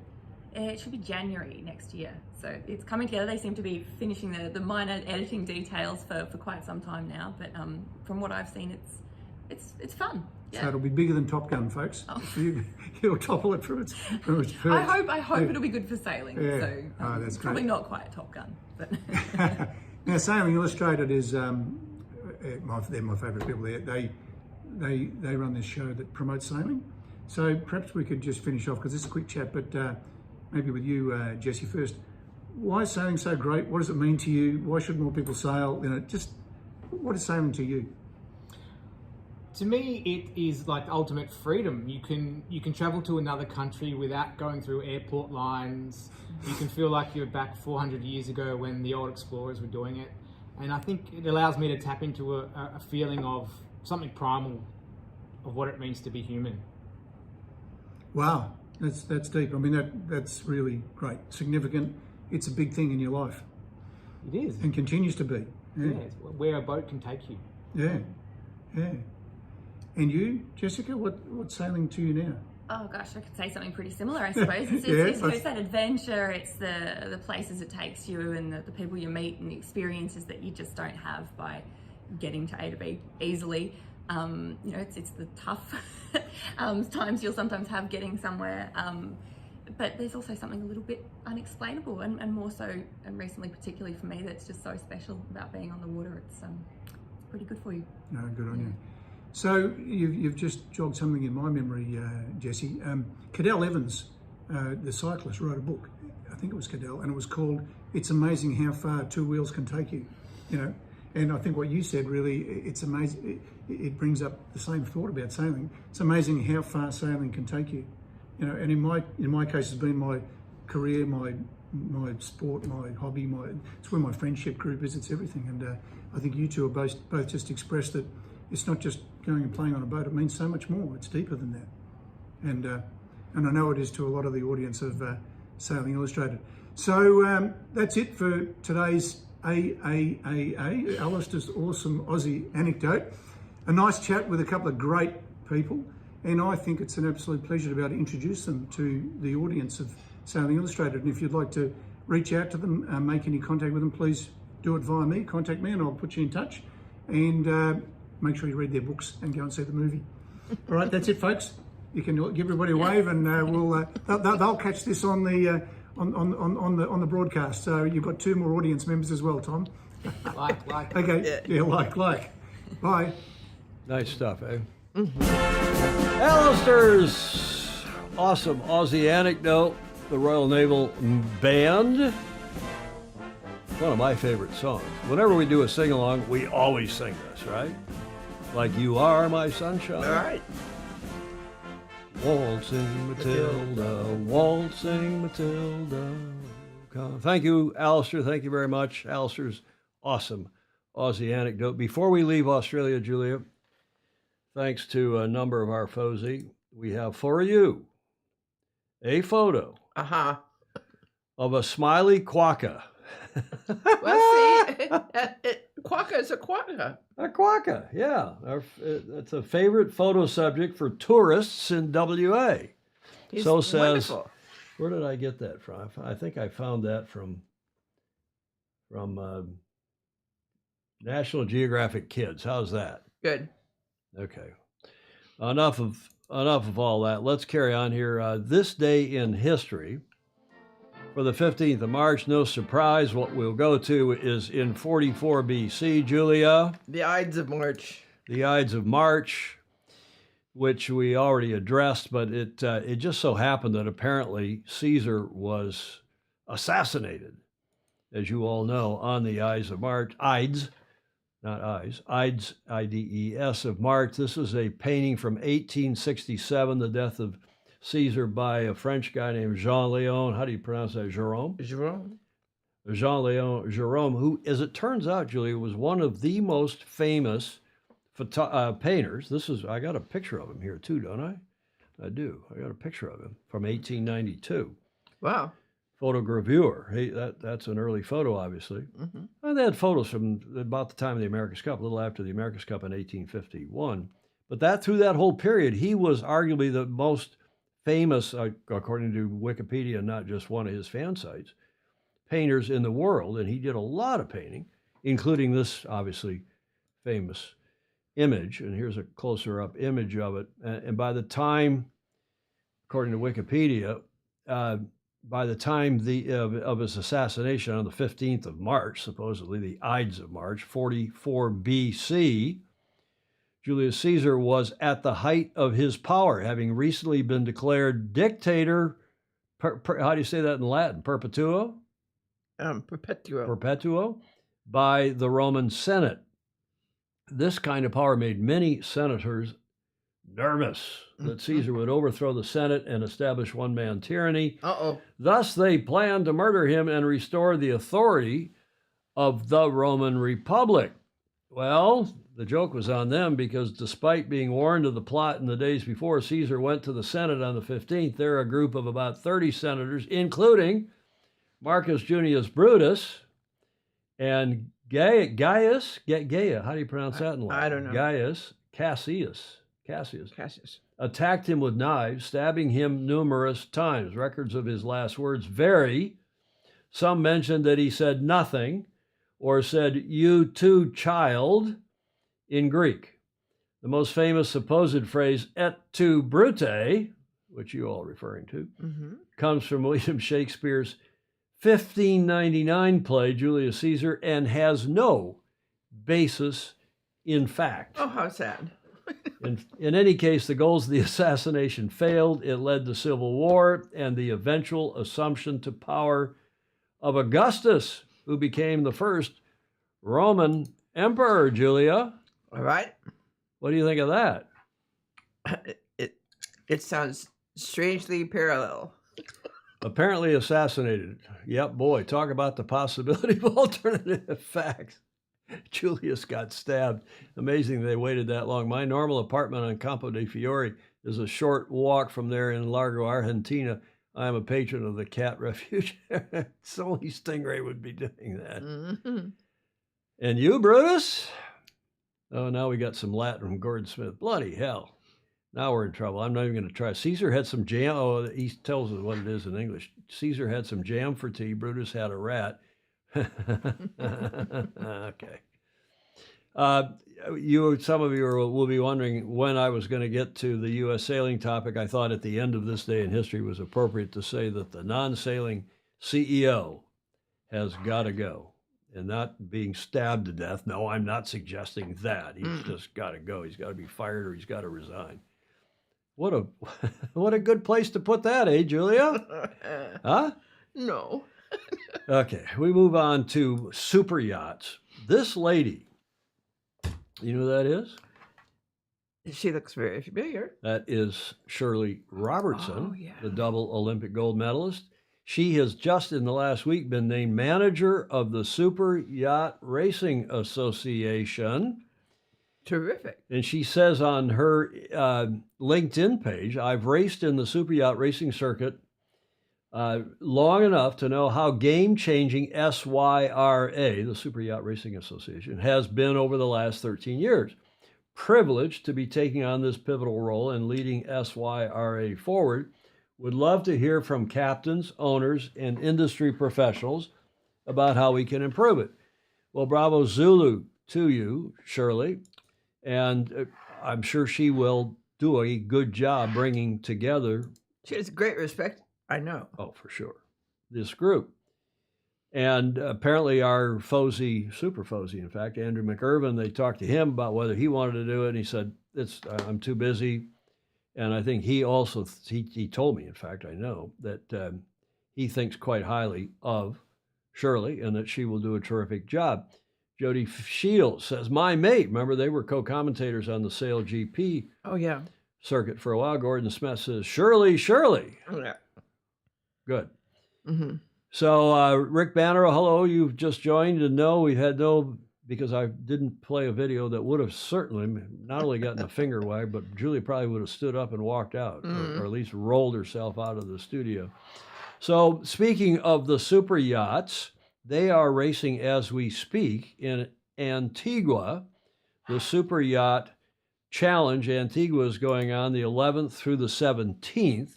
It should be January next year. So it's coming together. They seem to be finishing the minor editing details for quite some time now. But from what I've seen, it's fun. Yeah. So it'll be bigger than Top Gun, folks. Oh. You'll topple it from its perch. I hope it'll be good for sailing. Yeah. So that's probably great. not quite Top Gun. But Now, Sailing Illustrated is they're my favourite people. They run this show that promotes sailing. So perhaps we could just finish off, because this is a quick chat, but maybe with you, Jessie, first. Why is sailing so great? What does it mean to you? Why should more people sail? Just what is sailing to you? To me, it is like ultimate freedom. You can travel to another country without going through airport lines. You can feel like you're back 400 years ago when the old explorers were doing it. And I think it allows me to tap into a feeling of something primal, of what it means to be human. Wow, That's deep. I mean, that's really great, significant. It's a big thing in your life. It is. And continues to be. Yeah. It's where a boat can take you. Yeah, yeah. And you, Jessica, what's sailing to you now? Oh gosh, I could say something pretty similar, I suppose. It's that adventure, it's the places it takes you and the people you meet and the experiences that you just don't have by getting to A to B easily. It's the tough times you'll sometimes have getting somewhere. But there's also something a little bit unexplainable and more so, and recently particularly for me, that's just so special about being on the water. It's pretty good for you. No, good on you. So you've just jogged something in my memory, Jessie. Cadell Evans, the cyclist, wrote a book. I think it was Cadell, and it was called "It's Amazing How Far Two Wheels Can Take You." And I think what you said really, it's amazing. It brings up the same thought about sailing. It's amazing how far sailing can take you. And in my case, it's been my career, my sport, my hobby. It's where my friendship group is. It's everything. And I think you two are both just expressed that it's not just going and playing on a boat. It means so much more. It's deeper than that. And I know it is to a lot of the audience of Sailing Illustrated. So that's it for today's AAAA, Alistair's Awesome Aussie Anecdote. A nice chat with a couple of great people, and I think it's an absolute pleasure to be able to introduce them to the audience of Sailing Illustrated. And if you'd like to reach out to them, make any contact with them, please do it via me. Contact me and I'll put you in touch. And make sure you read their books and go and see the movie. All right, that's it, folks. You can give everybody a wave, and they'll catch this on the on the broadcast. So you've got 2 more audience members as well, Tom. Like. Okay, yeah, like. Bye. Nice stuff, eh? Alistair's Awesome Aussie Anecdote, the Royal Naval Band. One of my favorite songs. Whenever we do a sing-along, we always sing this, right? Like You Are My Sunshine. All right. Waltzing Matilda, waltzing Matilda. Thank you, Alistair. Thank you very much. Alistair's Awesome Aussie Anecdote. Before we leave Australia, Julia, thanks to a number of our FOSI, we have for you a photo of a smiley quokka. Well, see, quokka is a quokka. A quokka, yeah. It's a favorite photo subject for tourists in WA. So says, wonderful. Where did I get that from? I think I found that from National Geographic Kids. How's that? Good. Okay. Enough of all that. Let's carry on here. This day in history. For the 15th of March, no surprise, what we'll go to is in 44 BC, Julia. The Ides of March. The Ides of March, which we already addressed, but it just so happened that apparently Caesar was assassinated, as you all know, on the Ides of March. Ides, not eyes. Ides, I-D-E-S of March. This is a painting from 1867, the death of Caesar by a French guy named Jean-Léon. How do you pronounce that? Jerome? Jean-Léon Jerome, who, as it turns out, Julia, was one of the most famous painters. I got a picture of him here too, don't I? I do. I got a picture of him from 1892. Wow. Photogravure. That's an early photo, obviously. Mm-hmm. And they had photos from about the time of the America's Cup, a little after the America's Cup in 1851. But through that whole period, he was arguably the most famous, according to Wikipedia, not just one of his fan sites, painters in the world. And he did a lot of painting, including this obviously famous image. And here's a closer up image of it. And by the time, according to Wikipedia, by the time of his assassination on the 15th of March, supposedly the Ides of March, 44 BC, Julius Caesar was at the height of his power, having recently been declared dictator. How do you say that in Latin? Perpetuo? Perpetuo by the Roman Senate. This kind of power made many senators nervous that Caesar would overthrow the Senate and establish one-man tyranny. Thus, they planned to murder him and restore the authority of the Roman Republic. Well, the joke was on them because despite being warned of the plot in the days before, Caesar went to the Senate on the 15th. They're a group of about 30 senators, including Marcus Junius Brutus and Gaius. How do you pronounce that in Latin? I don't know. Gaius Cassius, attacked him with knives, stabbing him numerous times. Records of his last words vary. Some mention that he said nothing or said, "You too, child," in Greek. The most famous supposed phrase, "Et tu, Brute," which you all are referring to, comes from William Shakespeare's 1599 play, Julius Caesar, and has no basis in fact. Oh, how sad. In any case, the goals of the assassination failed. It led to civil war and the eventual assumption to power of Augustus, who became the first Roman emperor, Julia. All right. What do you think of that? It sounds strangely parallel. Apparently assassinated. Yep, boy, talk about the possibility of alternative facts. Julius got stabbed. Amazing they waited that long. My normal apartment on Campo de Fiore is a short walk from there in Largo, Argentina. I am a patron of the cat refuge. It's only Stingray would be doing that. And you, Brutus? Oh, now we got some Latin from Gordon Smith. Bloody hell. Now we're in trouble. I'm not even going to try. Caesar had some jam. Oh, he tells us what it is in English. Caesar had some jam for tea. Brutus had a rat. Okay. Some of you will be wondering when I was going to get to the U.S. sailing topic. I thought at the end of this day in history it was appropriate to say that the non-sailing CEO has got to go and not being stabbed to death. No, I'm not suggesting that. He's just got to go. He's got to be fired or he's got to resign. What a good place to put that, eh, Julia? Huh? No. Okay, we move on to super yachts. This lady, you know who that is? She looks very familiar. That is Shirley Robertson, Oh, yeah. the double Olympic gold medalist. She has just in the last week been named manager of the Super Yacht Racing Association. Terrific. And she says on her LinkedIn page, "I've raced in the super yacht racing circuit long enough to know how game-changing SYRA, the Super Yacht Racing Association, has been over the last 13 years. Privileged to be taking on this pivotal role and leading SYRA forward. Would love to hear from captains, owners, and industry professionals about how we can improve it." Well, bravo Zulu to you, Shirley. And I'm sure she will do a good job bringing together. She has great respect, I know. Oh, for sure. This group. And apparently our super Fozy, in fact, Andrew McIrvin, they talked to him about whether he wanted to do it. And he said, I'm too busy. And I think he also, he told me, in fact, I know, that he thinks quite highly of Shirley and that she will do a terrific job. Jody Shields says, my mate, remember they were co-commentators on the Sail GP circuit for a while. Gordon Smith says, Shirley. Oh, yeah. Good. Mm-hmm. So Rick Banner, hello, you've just joined. And no, we had because I didn't play a video that would have certainly not only gotten a finger wag, but Julie probably would have stood up and walked out, or at least rolled herself out of the studio. So speaking of the super yachts, they are racing as we speak in Antigua. The Super Yacht Challenge, Antigua, is going on the 11th through the 17th.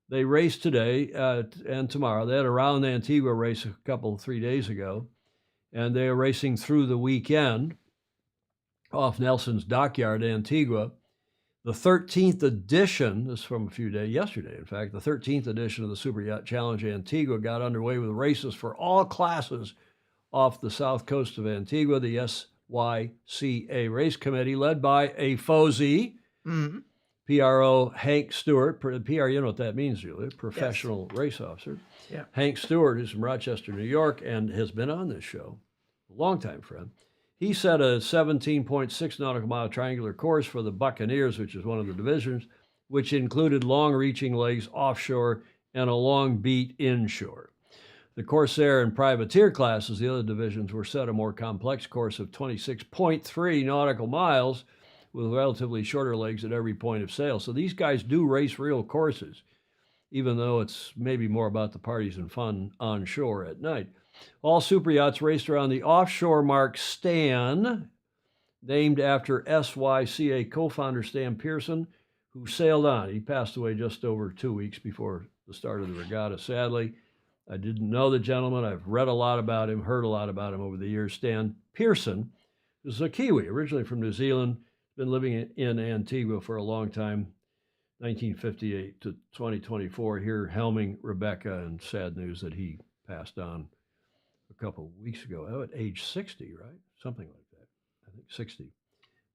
They race today and tomorrow. They had a round Antigua race 3 days ago, and they are racing through the weekend off Nelson's Dockyard, Antigua. The 13th edition, this is from yesterday, in fact, the 13th edition of the Super Yacht Challenge Antigua got underway with races for all classes off the south coast of Antigua. The SYCA Race Committee, led by a Fozy, PRO Hank Stewart. PR, you know what that means, Julia, professional race officer. Yeah. Hank Stewart is from Rochester, New York, and has been on this show, a longtime friend. He set a 17.6 nautical mile triangular course for the Buccaneers, which is one of the divisions, which included long reaching legs offshore and a long beat inshore. The Corsair and Privateer classes, the other divisions, were set a more complex course of 26.3 nautical miles with relatively shorter legs at every point of sail. So these guys do race real courses, even though it's maybe more about the parties and fun on shore at night. All super yachts raced around the offshore mark Stan, named after SYCA co-founder Stan Pearson, who sailed on. He passed away just over 2 weeks before the start of the regatta, sadly. I didn't know the gentleman. I've read a lot about him, heard a lot about him over the years. Stan Pearson is a Kiwi, originally from New Zealand, been living in Antigua for a long time, 1958 to 2024, here helming Rebecca, and sad news that he passed on a couple of weeks ago, at age 60, right? Something like that. I think 60.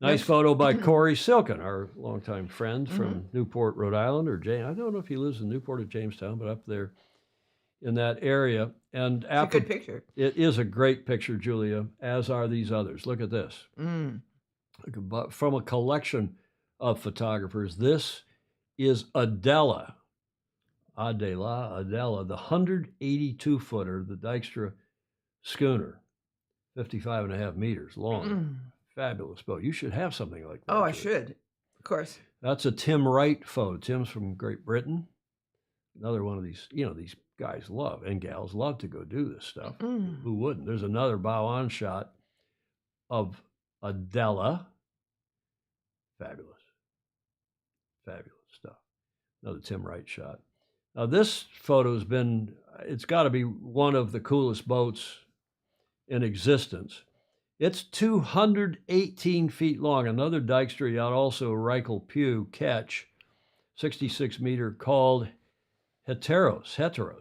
Nice photo by Corey Silken, our longtime friend from Newport, Rhode Island, or I don't know if he lives in Newport or Jamestown, but up there in that area. And it's a good picture. It is a great picture, Julia, as are these others. Look at this. From a collection of photographers, this is Adela, the 182-footer, the Dykstra schooner, 55.5 meters long. Fabulous boat. You should have something like that. Oh, I should. Of course. That's a Tim Wright photo. Tim's from Great Britain. Another one of these, these guys love, and gals love to go do this stuff. Who wouldn't? There's another bow-on shot of Adela. Fabulous. Fabulous stuff. Another Tim Wright shot. Now, this photo's it's got to be one of the coolest boats in existence. It's 218 feet long. Another Dykstra yacht, also a Reichel Pugh Ketch, 66-meter, called Heteros.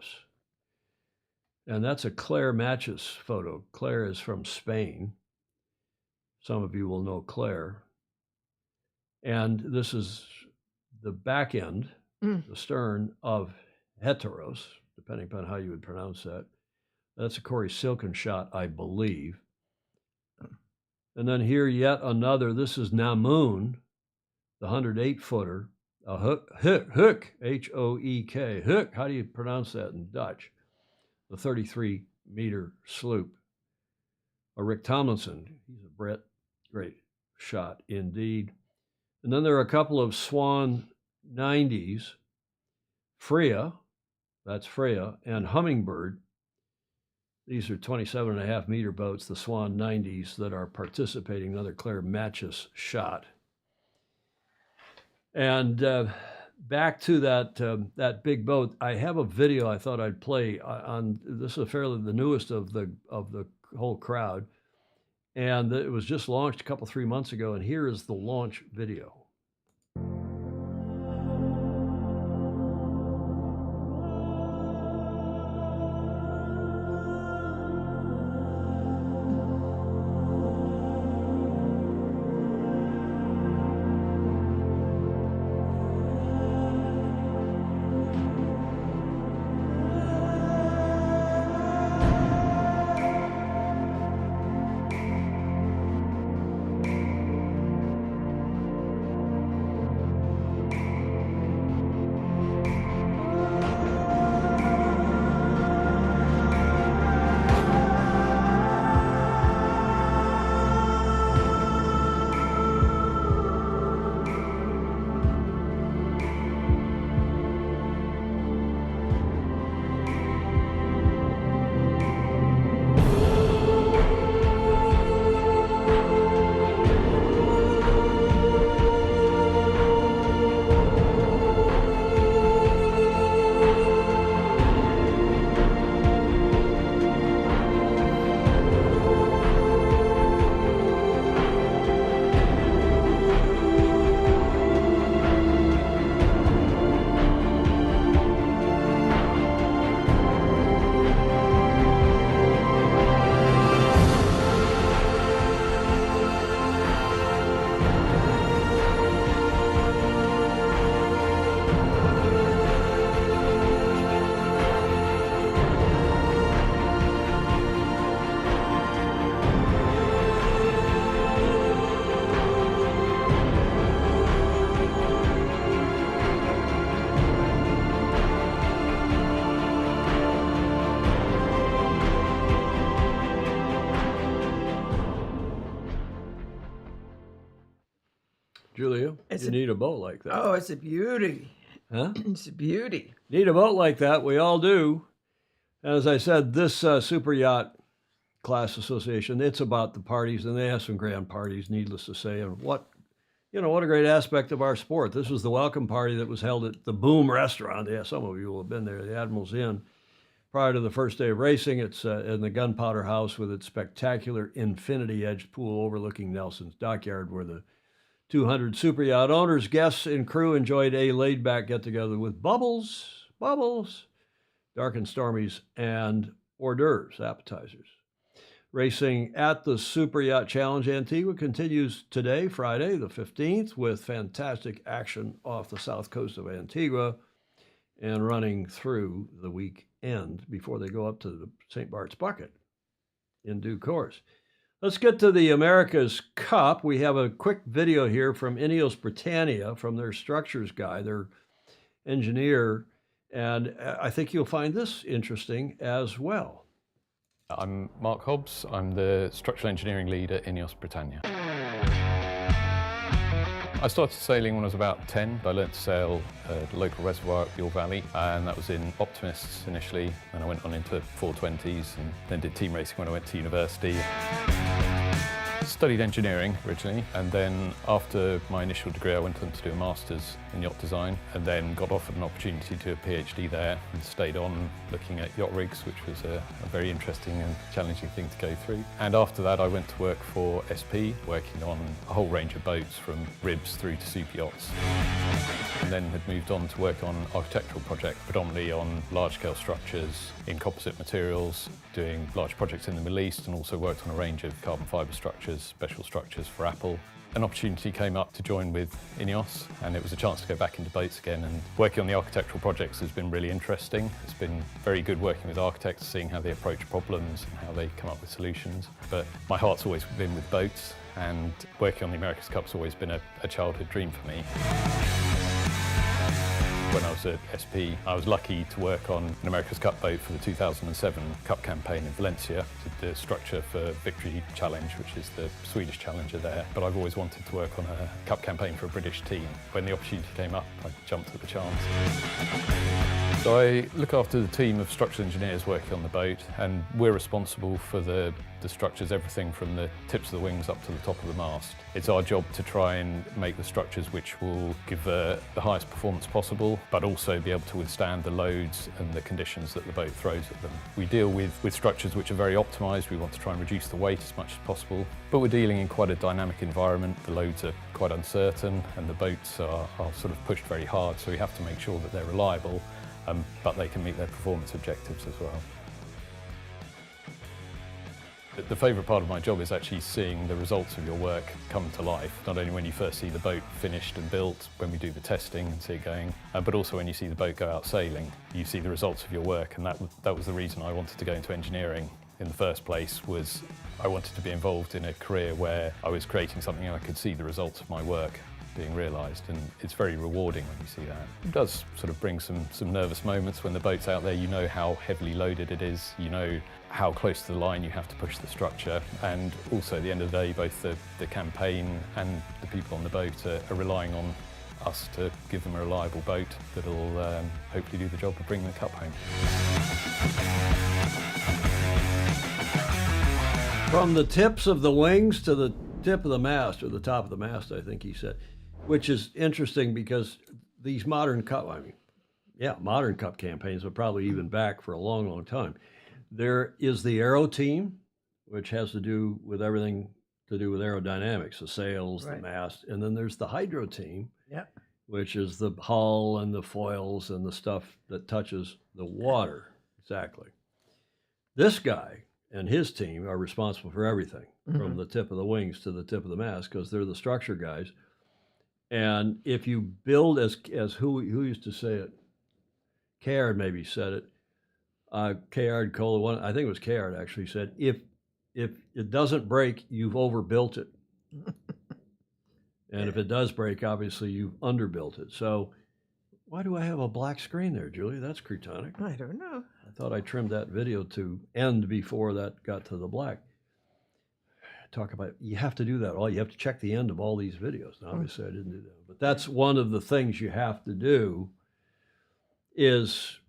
And that's a Claire Matches photo. Claire is from Spain. Some of you will know Claire. And this is the back end, the stern of Heteros, depending upon how you would pronounce that. That's a Corey Silken shot, I believe. And then here, yet another. This is Namoon, the 108-footer, a hook, H-O-E-K, hook. How do you pronounce that in Dutch? The 33-meter sloop. A Rick Tomlinson, he's a Brit. Great shot indeed. And then there are a couple of Swan 90s, Freya, that's Freya, and Hummingbird. These are 27.5-meter boats, the Swan 90s, that are participating. Another Claire Matches shot. And back to that big boat, I have a video I thought I'd play on. This is the newest of the whole crowd, and it was just launched a couple 3 months ago. And here is the launch video. Julia. You need a boat like that. Oh, it's a beauty. Huh? It's a beauty. Need a boat like that. We all do. And as I said, this Super Yacht Class Association, it's about the parties, and they have some grand parties, needless to say. And what a great aspect of our sport. This was the welcome party that was held at the Boom Restaurant. Yeah, some of you will have been there, the Admiral's Inn. Prior to the first day of racing, it's in the Gunpowder House with its spectacular infinity-edged pool overlooking Nelson's Dockyard, where the 200 super yacht owners, guests, and crew enjoyed a laid-back get-together with bubbles, dark and stormies, and hors d'oeuvres, appetizers. Racing at the Super Yacht Challenge Antigua continues today, Friday, the 15th, with fantastic action off the south coast of Antigua and running through the weekend before they go up to the St. Bart's Bucket in due course. Let's get to the America's Cup. We have a quick video here from Ineos Britannia, from their structures guy, their engineer, and I think you'll find this interesting as well. I'm Mark Hobbs. I'm the structural engineering lead at Ineos Britannia. I started sailing when I was about 10. I learned to sail at a local reservoir at Buell Valley, and that was in Optimists initially. Then I went on into 420s and then did team racing when I went to university. Studied engineering originally, and then after my initial degree I went on to do a master's in yacht design, and then got offered an opportunity to do a PhD there and stayed on looking at yacht rigs, which was a very interesting and challenging thing to go through. And after that I went to work for SP, working on a whole range of boats from ribs through to super yachts. And then had moved on to work on architectural projects, predominantly on large-scale structures in composite materials, doing large projects in the Middle East, and also worked on a range of carbon fibre structures, special structures for Apple. An opportunity came up to join with Ineos, and it was a chance to go back into boats again, and working on the architectural projects has been really interesting. It's been very good working with architects, seeing how they approach problems and how they come up with solutions. But my heart's always been with boats, and working on the America's Cup's always been a childhood dream for me. When I was at SP, I was lucky to work on an America's Cup boat for the 2007 Cup campaign in Valencia, the structure for Victory Challenge, which is the Swedish challenger there. But I've always wanted to work on a Cup campaign for a British team. When the opportunity came up, I jumped at the chance. So I look after the team of structural engineers working on the boat, and we're responsible for the structures, everything from the tips of the wings up to the top of the mast. It's our job to try and make the structures which will give the highest performance possible, but also be able to withstand the loads and the conditions that the boat throws at them. We deal with structures which are very optimised. We want to try and reduce the weight as much as possible, but we're dealing in quite a dynamic environment. The loads are quite uncertain and the boats are sort of pushed very hard, so we have to make sure that they're reliable, but they can meet their performance objectives as well. The favourite part of my job is actually seeing the results of your work come to life, not only when you first see the boat finished and built, when we do the testing and see it going, but also when you see the boat go out sailing. You see the results of your work, and that was the reason I wanted to go into engineering in the first place. Was I wanted to be involved in a career where I was creating something and I could see the results of my work being realised, and it's very rewarding when you see that. It does sort of bring some nervous moments when the boat's out there. You know how heavily loaded it is, you know how close to the line you have to push the structure, and also at the end of the day both the campaign and the people on the boat are relying on us to give them a reliable boat that'll hopefully do the job of bringing the cup home. From the tips of the wings to the tip of the mast, or the top of the mast, I think he said, which is interesting because these modern cup, modern cup campaigns are probably even back for a long, long time. There is the aero team, which has to do with everything to do with aerodynamics, the sails, the mast, and then there's the hydro team, which is the hull and the foils and the stuff that touches the water. Exactly. This guy and his team are responsible for everything, from the tip of the wings to the tip of the mast, because they're the structure guys. And if you build, as who used to say it, Caird maybe said it, Caird Cola, I think it was Caird actually said, if it doesn't break, you've overbuilt it. And if it does break, obviously you've underbuilt it. So why do I have a black screen there, Julie? That's cretonic. I don't know. I thought I trimmed that video to end before that got to the black. talk about, you have to do that. You have to check the end of all these videos. And obviously I didn't do that. But that's one of the things you have to do, is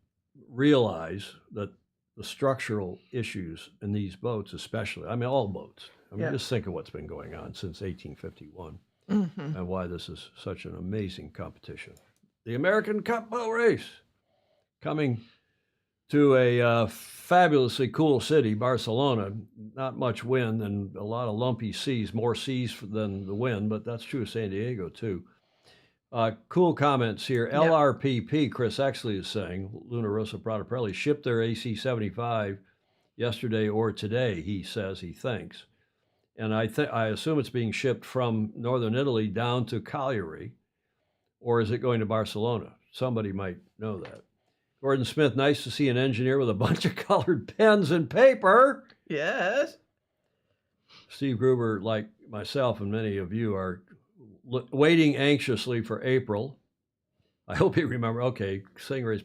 realize that the structural issues in these boats, especially, I mean, all boats. I mean, just think of what's been going on since 1851 and why this is such an amazing competition. The American Cup boat race coming to a fabulously cool city, Barcelona. Not much wind and a lot of lumpy seas, more seas than the wind, but that's true of San Diego too. Cool comments here. Yep. LRPP, Chris Exley is saying, Luna Rossa Prada Pirelli shipped their AC-75 yesterday or today, he says, he thinks. And I assume it's being shipped from northern Italy down to Cagliari, or is it going to Barcelona? Somebody might know that. Gordon Smith, nice to see an engineer with a bunch of colored pens and paper. Yes. Steve Gruber, like myself and many of you, are waiting anxiously for April. I hope he remembers. Okay, Stingray's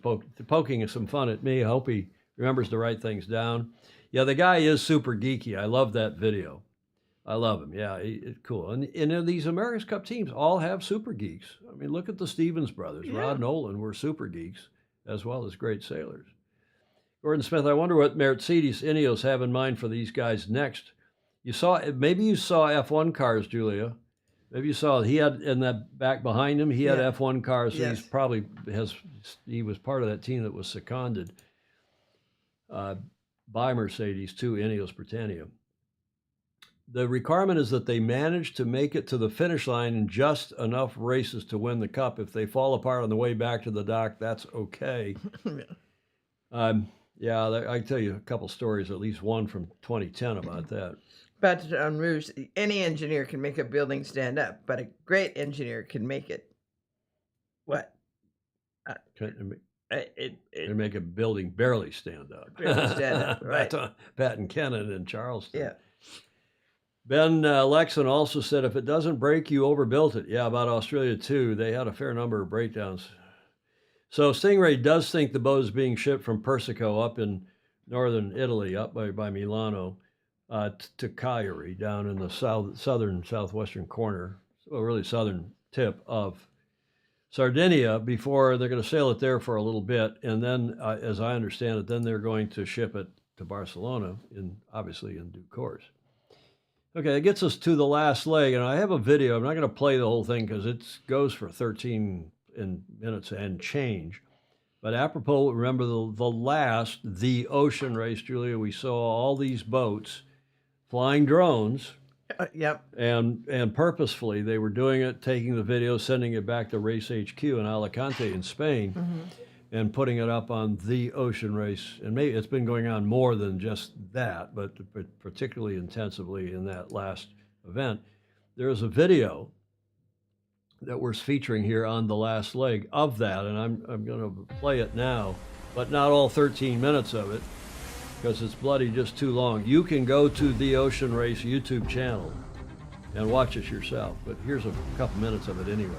poking some fun at me. I hope he remembers to write things down. Yeah, the guy is super geeky. I love that video. I love him. Yeah, it's cool. And these America's Cup teams all have super geeks. I mean, look at the Stevens brothers. Yeah. Rod Nolan were super geeks, as well as great sailors. Gordon Smith, I wonder what Mercedes Ineos have in mind for these guys next. Maybe you saw F1 cars, Julia. Maybe you saw, he had in that back behind him, he had F1 cars. So yes. He was part of that team that was seconded by Mercedes to Ineos Britannia. The requirement is that they manage to make it to the finish line in just enough races to win the cup. If they fall apart on the way back to the dock, that's okay. I tell you a couple stories, at least one from 2010 about that. But on Rouge, any engineer can make a building stand up, but a great engineer can make it what? Can make a building barely stand up. Barely stand up, right. Patton Kennan in Charleston. Yeah. Ben Lexon also said, if it doesn't break, you overbuilt it. Yeah, about Australia too. They had a fair number of breakdowns. So Stingray does think the boat is being shipped from Persico up in northern Italy, up by Milano, to Cagliari, down in the southwestern corner, well, really southern tip of Sardinia, before they're going to sail it there for a little bit. And then, as I understand it, then they're going to ship it to Barcelona, obviously in due course. Okay, that gets us to the last leg, and I have a video. I'm not going to play the whole thing because it goes for 13 minutes and change. But apropos, remember the ocean race, Julia, we saw all these boats flying drones. Yep. And purposefully, they were doing it, taking the video, sending it back to Race HQ in Alicante in Spain, and putting it up on the ocean race. And maybe it's been going on more than just that, but particularly intensively in that last event. There is a video that we're featuring here on the last leg of that, and I'm going to play it now, but not all 13 minutes of it, because it's bloody just too long. You can go to the Ocean Race YouTube channel and watch it yourself, but here's a couple minutes of it anyway.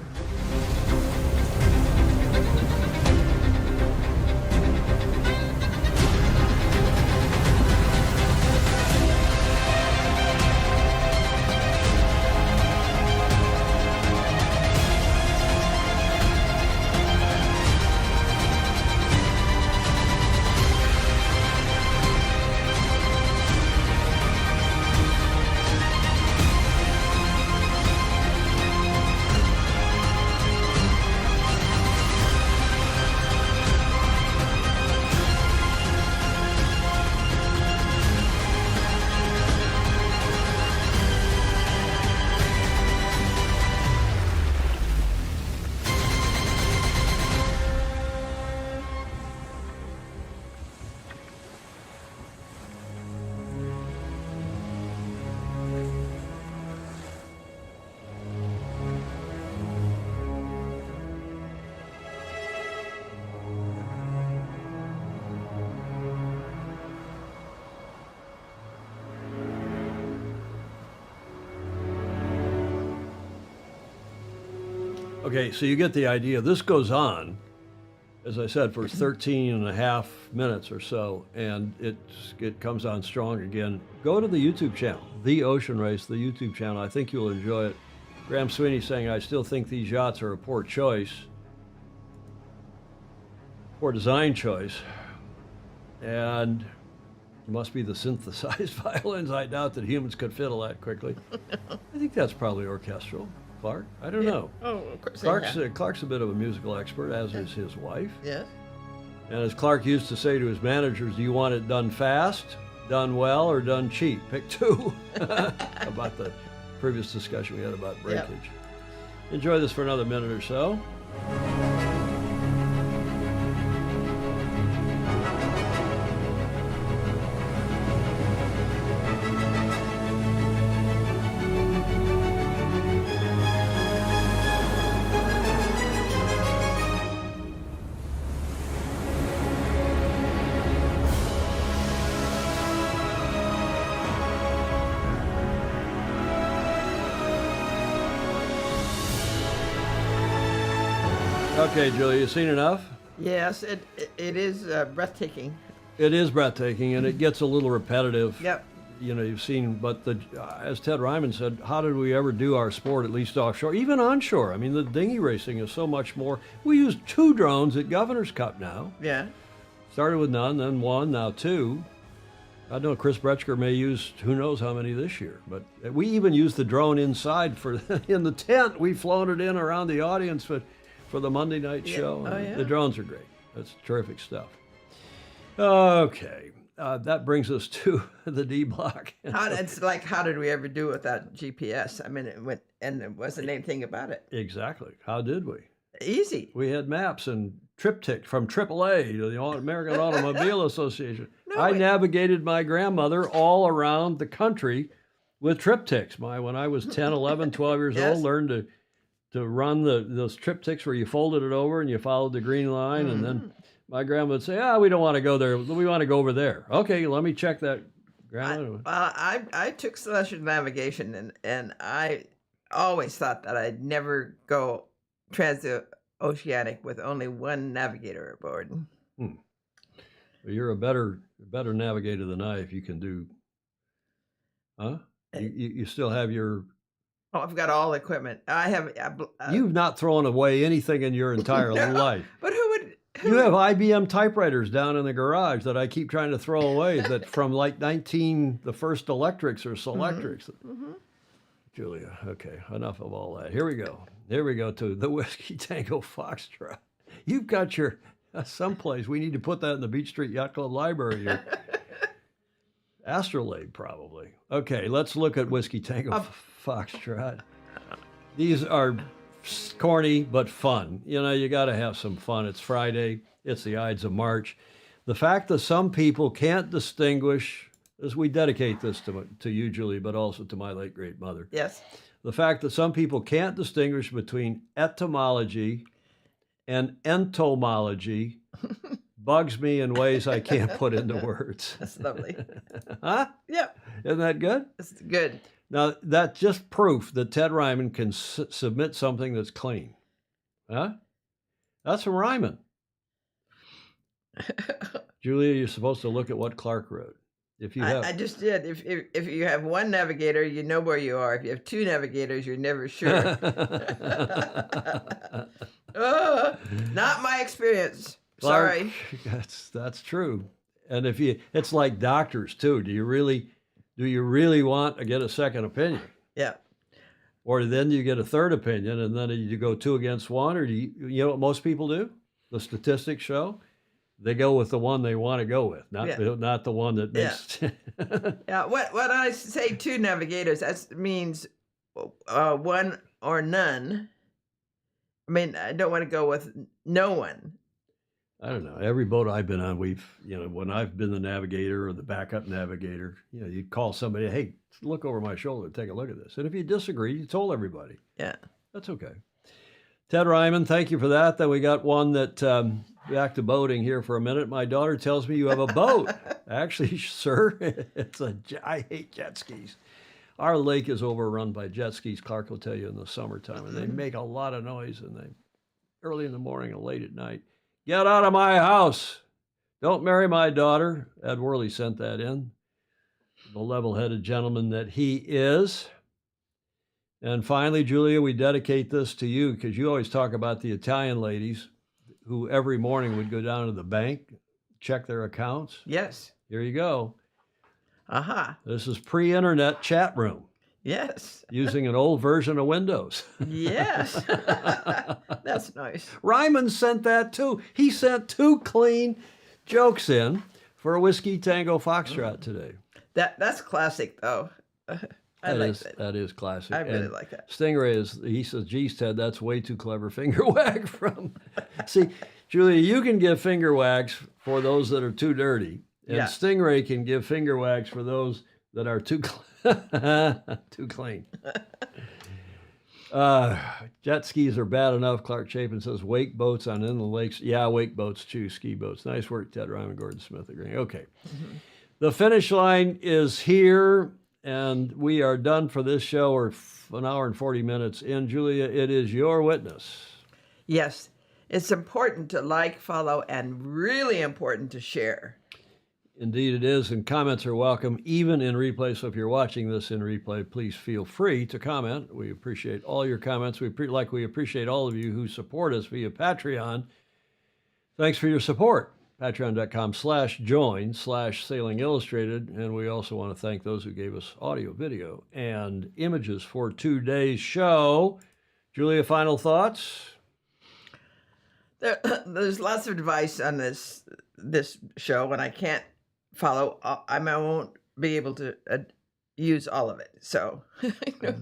Okay, so you get the idea. This goes on as I said, for 13 and a half minutes or so, and it comes on strong again. Go to the YouTube channel, The Ocean Race, the YouTube channel. I think you'll enjoy it. Graham Sweeney saying, I still think these yachts are a poor choice, poor design choice, and it must be the synthesized violins. I doubt that humans could fiddle that quickly. I think that's probably orchestral. Clark? I don't know. Oh, of course. Clark's a bit of a musical expert, as is his wife. Yes. And as Clark used to say to his managers, do you want it done fast, done well, or done cheap? Pick two. About the previous discussion we had about breakage. Yep. Enjoy this for another minute or so. Okay, Julia, you seen enough? Yes, it is breathtaking. It is breathtaking, and it gets a little repetitive. Yep. You know, you've seen, but as Ted Ryman said, how did we ever do our sport, at least offshore, even onshore? I mean, the dinghy racing is so much more. We use 2 drones at Governor's Cup now. Yeah. Started with none, then 1, now 2. I know Chris Bretschker may use who knows how many this year, but we even use the drone inside in the tent. We've flown it in around the audience for the Monday night show. Oh, yeah. The drones are great. That's terrific stuff. Okay. That brings us to the D block. It's like, how did we ever do it without GPS? I mean, and there wasn't anything about it. Exactly. How did we? Easy. We had maps and triptychs from AAA to the American Automobile Association. I navigated my grandmother all around the country with triptychs. When I was 10, 11, 12 years old, learned to run those triptychs where you folded it over and you followed the green line. And then my grandma would say, we don't want to go there. We want to go over there. Okay, let me check that, Grandma. I took celestial navigation, and I always thought that I'd never go transoceanic with only one navigator aboard. Well, you're a better navigator than I if you can do, huh? You still have your... Oh, I've got all the equipment. I have... You've not thrown away anything in your entire life. But who would... You have IBM typewriters down in the garage that I keep trying to throw away that from like the first electrics or Selectrics. Mm-hmm. Julia, okay, enough of all that. Here we go. Here we go to the Whiskey Tango Foxtrot. You've got your... someplace. We need to put that in the Beach Street Yacht Club library here. Astrolabe, probably. Okay, let's look at Whiskey Tango Foxtrot. These are corny but fun. You know, you got to have some fun. It's Friday. It's the Ides of March. The fact that some people can't distinguish, as we dedicate this to you, Julie, but also to my late great mother. Yes. The fact that some people can't distinguish between etymology and entomology bugs me in ways I can't put into words. That's lovely. Huh? Yep. Isn't that good? That's good. Now, that's just proof that Ted Ryman can submit something that's clean. Huh? That's from Ryman. Julia, you're supposed to look at what Clark wrote. If you have... I just did. If you have one navigator, you know where you are. If you have 2 navigators, you're never sure. Not my experience. Clark, Sorry. That's true. And it's like doctors too. Do you really want to get a second opinion? Yeah. Or then you get a third opinion, and then you go 2 against 1, or you know what most people do? The statistics show they go with the one they want to go with, not the one that makes. Yeah. When I say 2 navigators, that means 1 or none. I mean, I don't want to go with no one. I don't know. Every boat I've been on, when I've been the navigator or the backup navigator, you call somebody, hey, look over my shoulder, take a look at this. And if you disagree, you told everybody. Yeah. That's okay. Ted Ryman, thank you for that. Then we got one that, back to boating here for a minute. My daughter tells me you have a boat. Actually, sir, I hate jet skis. Our lake is overrun by jet skis, Clark will tell you, in the summertime. And they make a lot of noise, and they early in the morning and late at night. Get out of my house. Don't marry my daughter. Ed Worley sent that in. The level-headed gentleman that he is. And finally, Julia, we dedicate this to you because you always talk about the Italian ladies who every morning would go down to the bank, check their accounts. Yes. Here you go. Aha. This is pre-internet chat room. Yes. Using an old version of Windows. Yes. That's nice. Ryman sent that too. He sent 2 clean jokes in for a Whiskey Tango Foxtrot today. That's classic, though. I like that. That is classic. I really like that. Stingray he says, geez, Ted, that's way too clever. Finger wag from. See, Julia, you can give finger wags for those that are too dirty. And Yeah. Stingray can give finger wags for those that are too clean. Jet skis are bad enough. Clark Chapin says wake boats on inland lakes. Yeah, wake boats too, ski boats. Nice work, Ted Ryman, Gordon Smith agreeing. Okay. Mm-hmm. The finish line is here, and we are done for this show. We're an hour and 40 minutes in. Julia, it is your witness. Yes. It's important to like, follow, and really important to share. Indeed it is, and comments are welcome, even in replay. So if you're watching this in replay, please feel free to comment. We appreciate all your comments. We appreciate all of you who support us via Patreon. Thanks for your support. Patreon.com/join/Sailing Illustrated. And we also want to thank those who gave us audio, video, and images for today's show. Julia, final thoughts? There's lots of advice on this show, and I can't follow. I won't be able to use all of it. So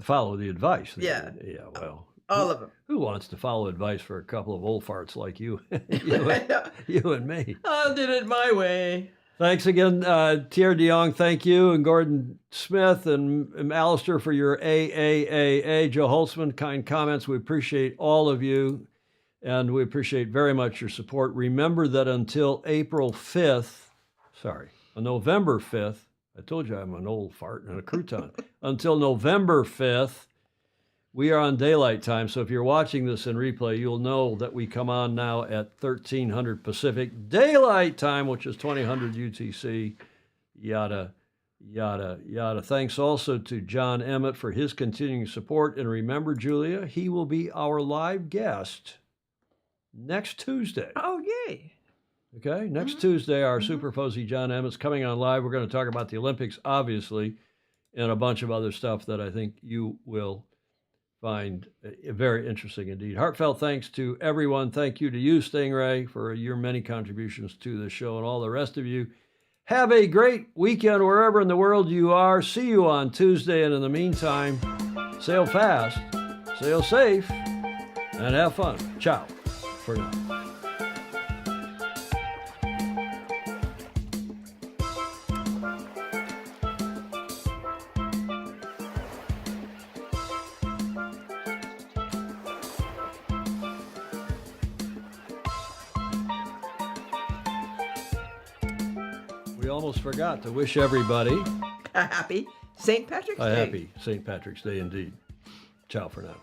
Follow the advice. Yeah. Yeah, well. All of them. Who wants to follow advice for a couple of old farts like you? you and me. I did it my way. Thanks again, Thierry de Jong, thank you, and Gordon Smith and Alistair for your AAAA. Joe Holtzman, kind comments. We appreciate all of you, and we appreciate very much your support. Remember that until November 5th, I told you I'm an old fart and a crouton. Until November 5th, we are on daylight time, so if you're watching this in replay, you'll know that we come on now at 1300 Pacific Daylight Time, which is 2000 UTC, yada, yada, yada. Thanks also to John Emmett for his continuing support. And remember, Julia, he will be our live guest next Tuesday. Oh, yay. Okay, next Tuesday, our super Fuzzy John Emmett's coming on live. We're going to talk about the Olympics, obviously, and a bunch of other stuff that I think you will find very interesting indeed. Heartfelt thanks to everyone. Thank you to you, Stingray, for your many contributions to the show, and all the rest of you. Have a great weekend wherever in the world you are. See you on Tuesday, and in the meantime, sail fast, sail safe, and have fun. Ciao for now. We almost forgot to wish everybody a happy St. Patrick's Day. A happy St. Patrick's Day indeed. Ciao for now.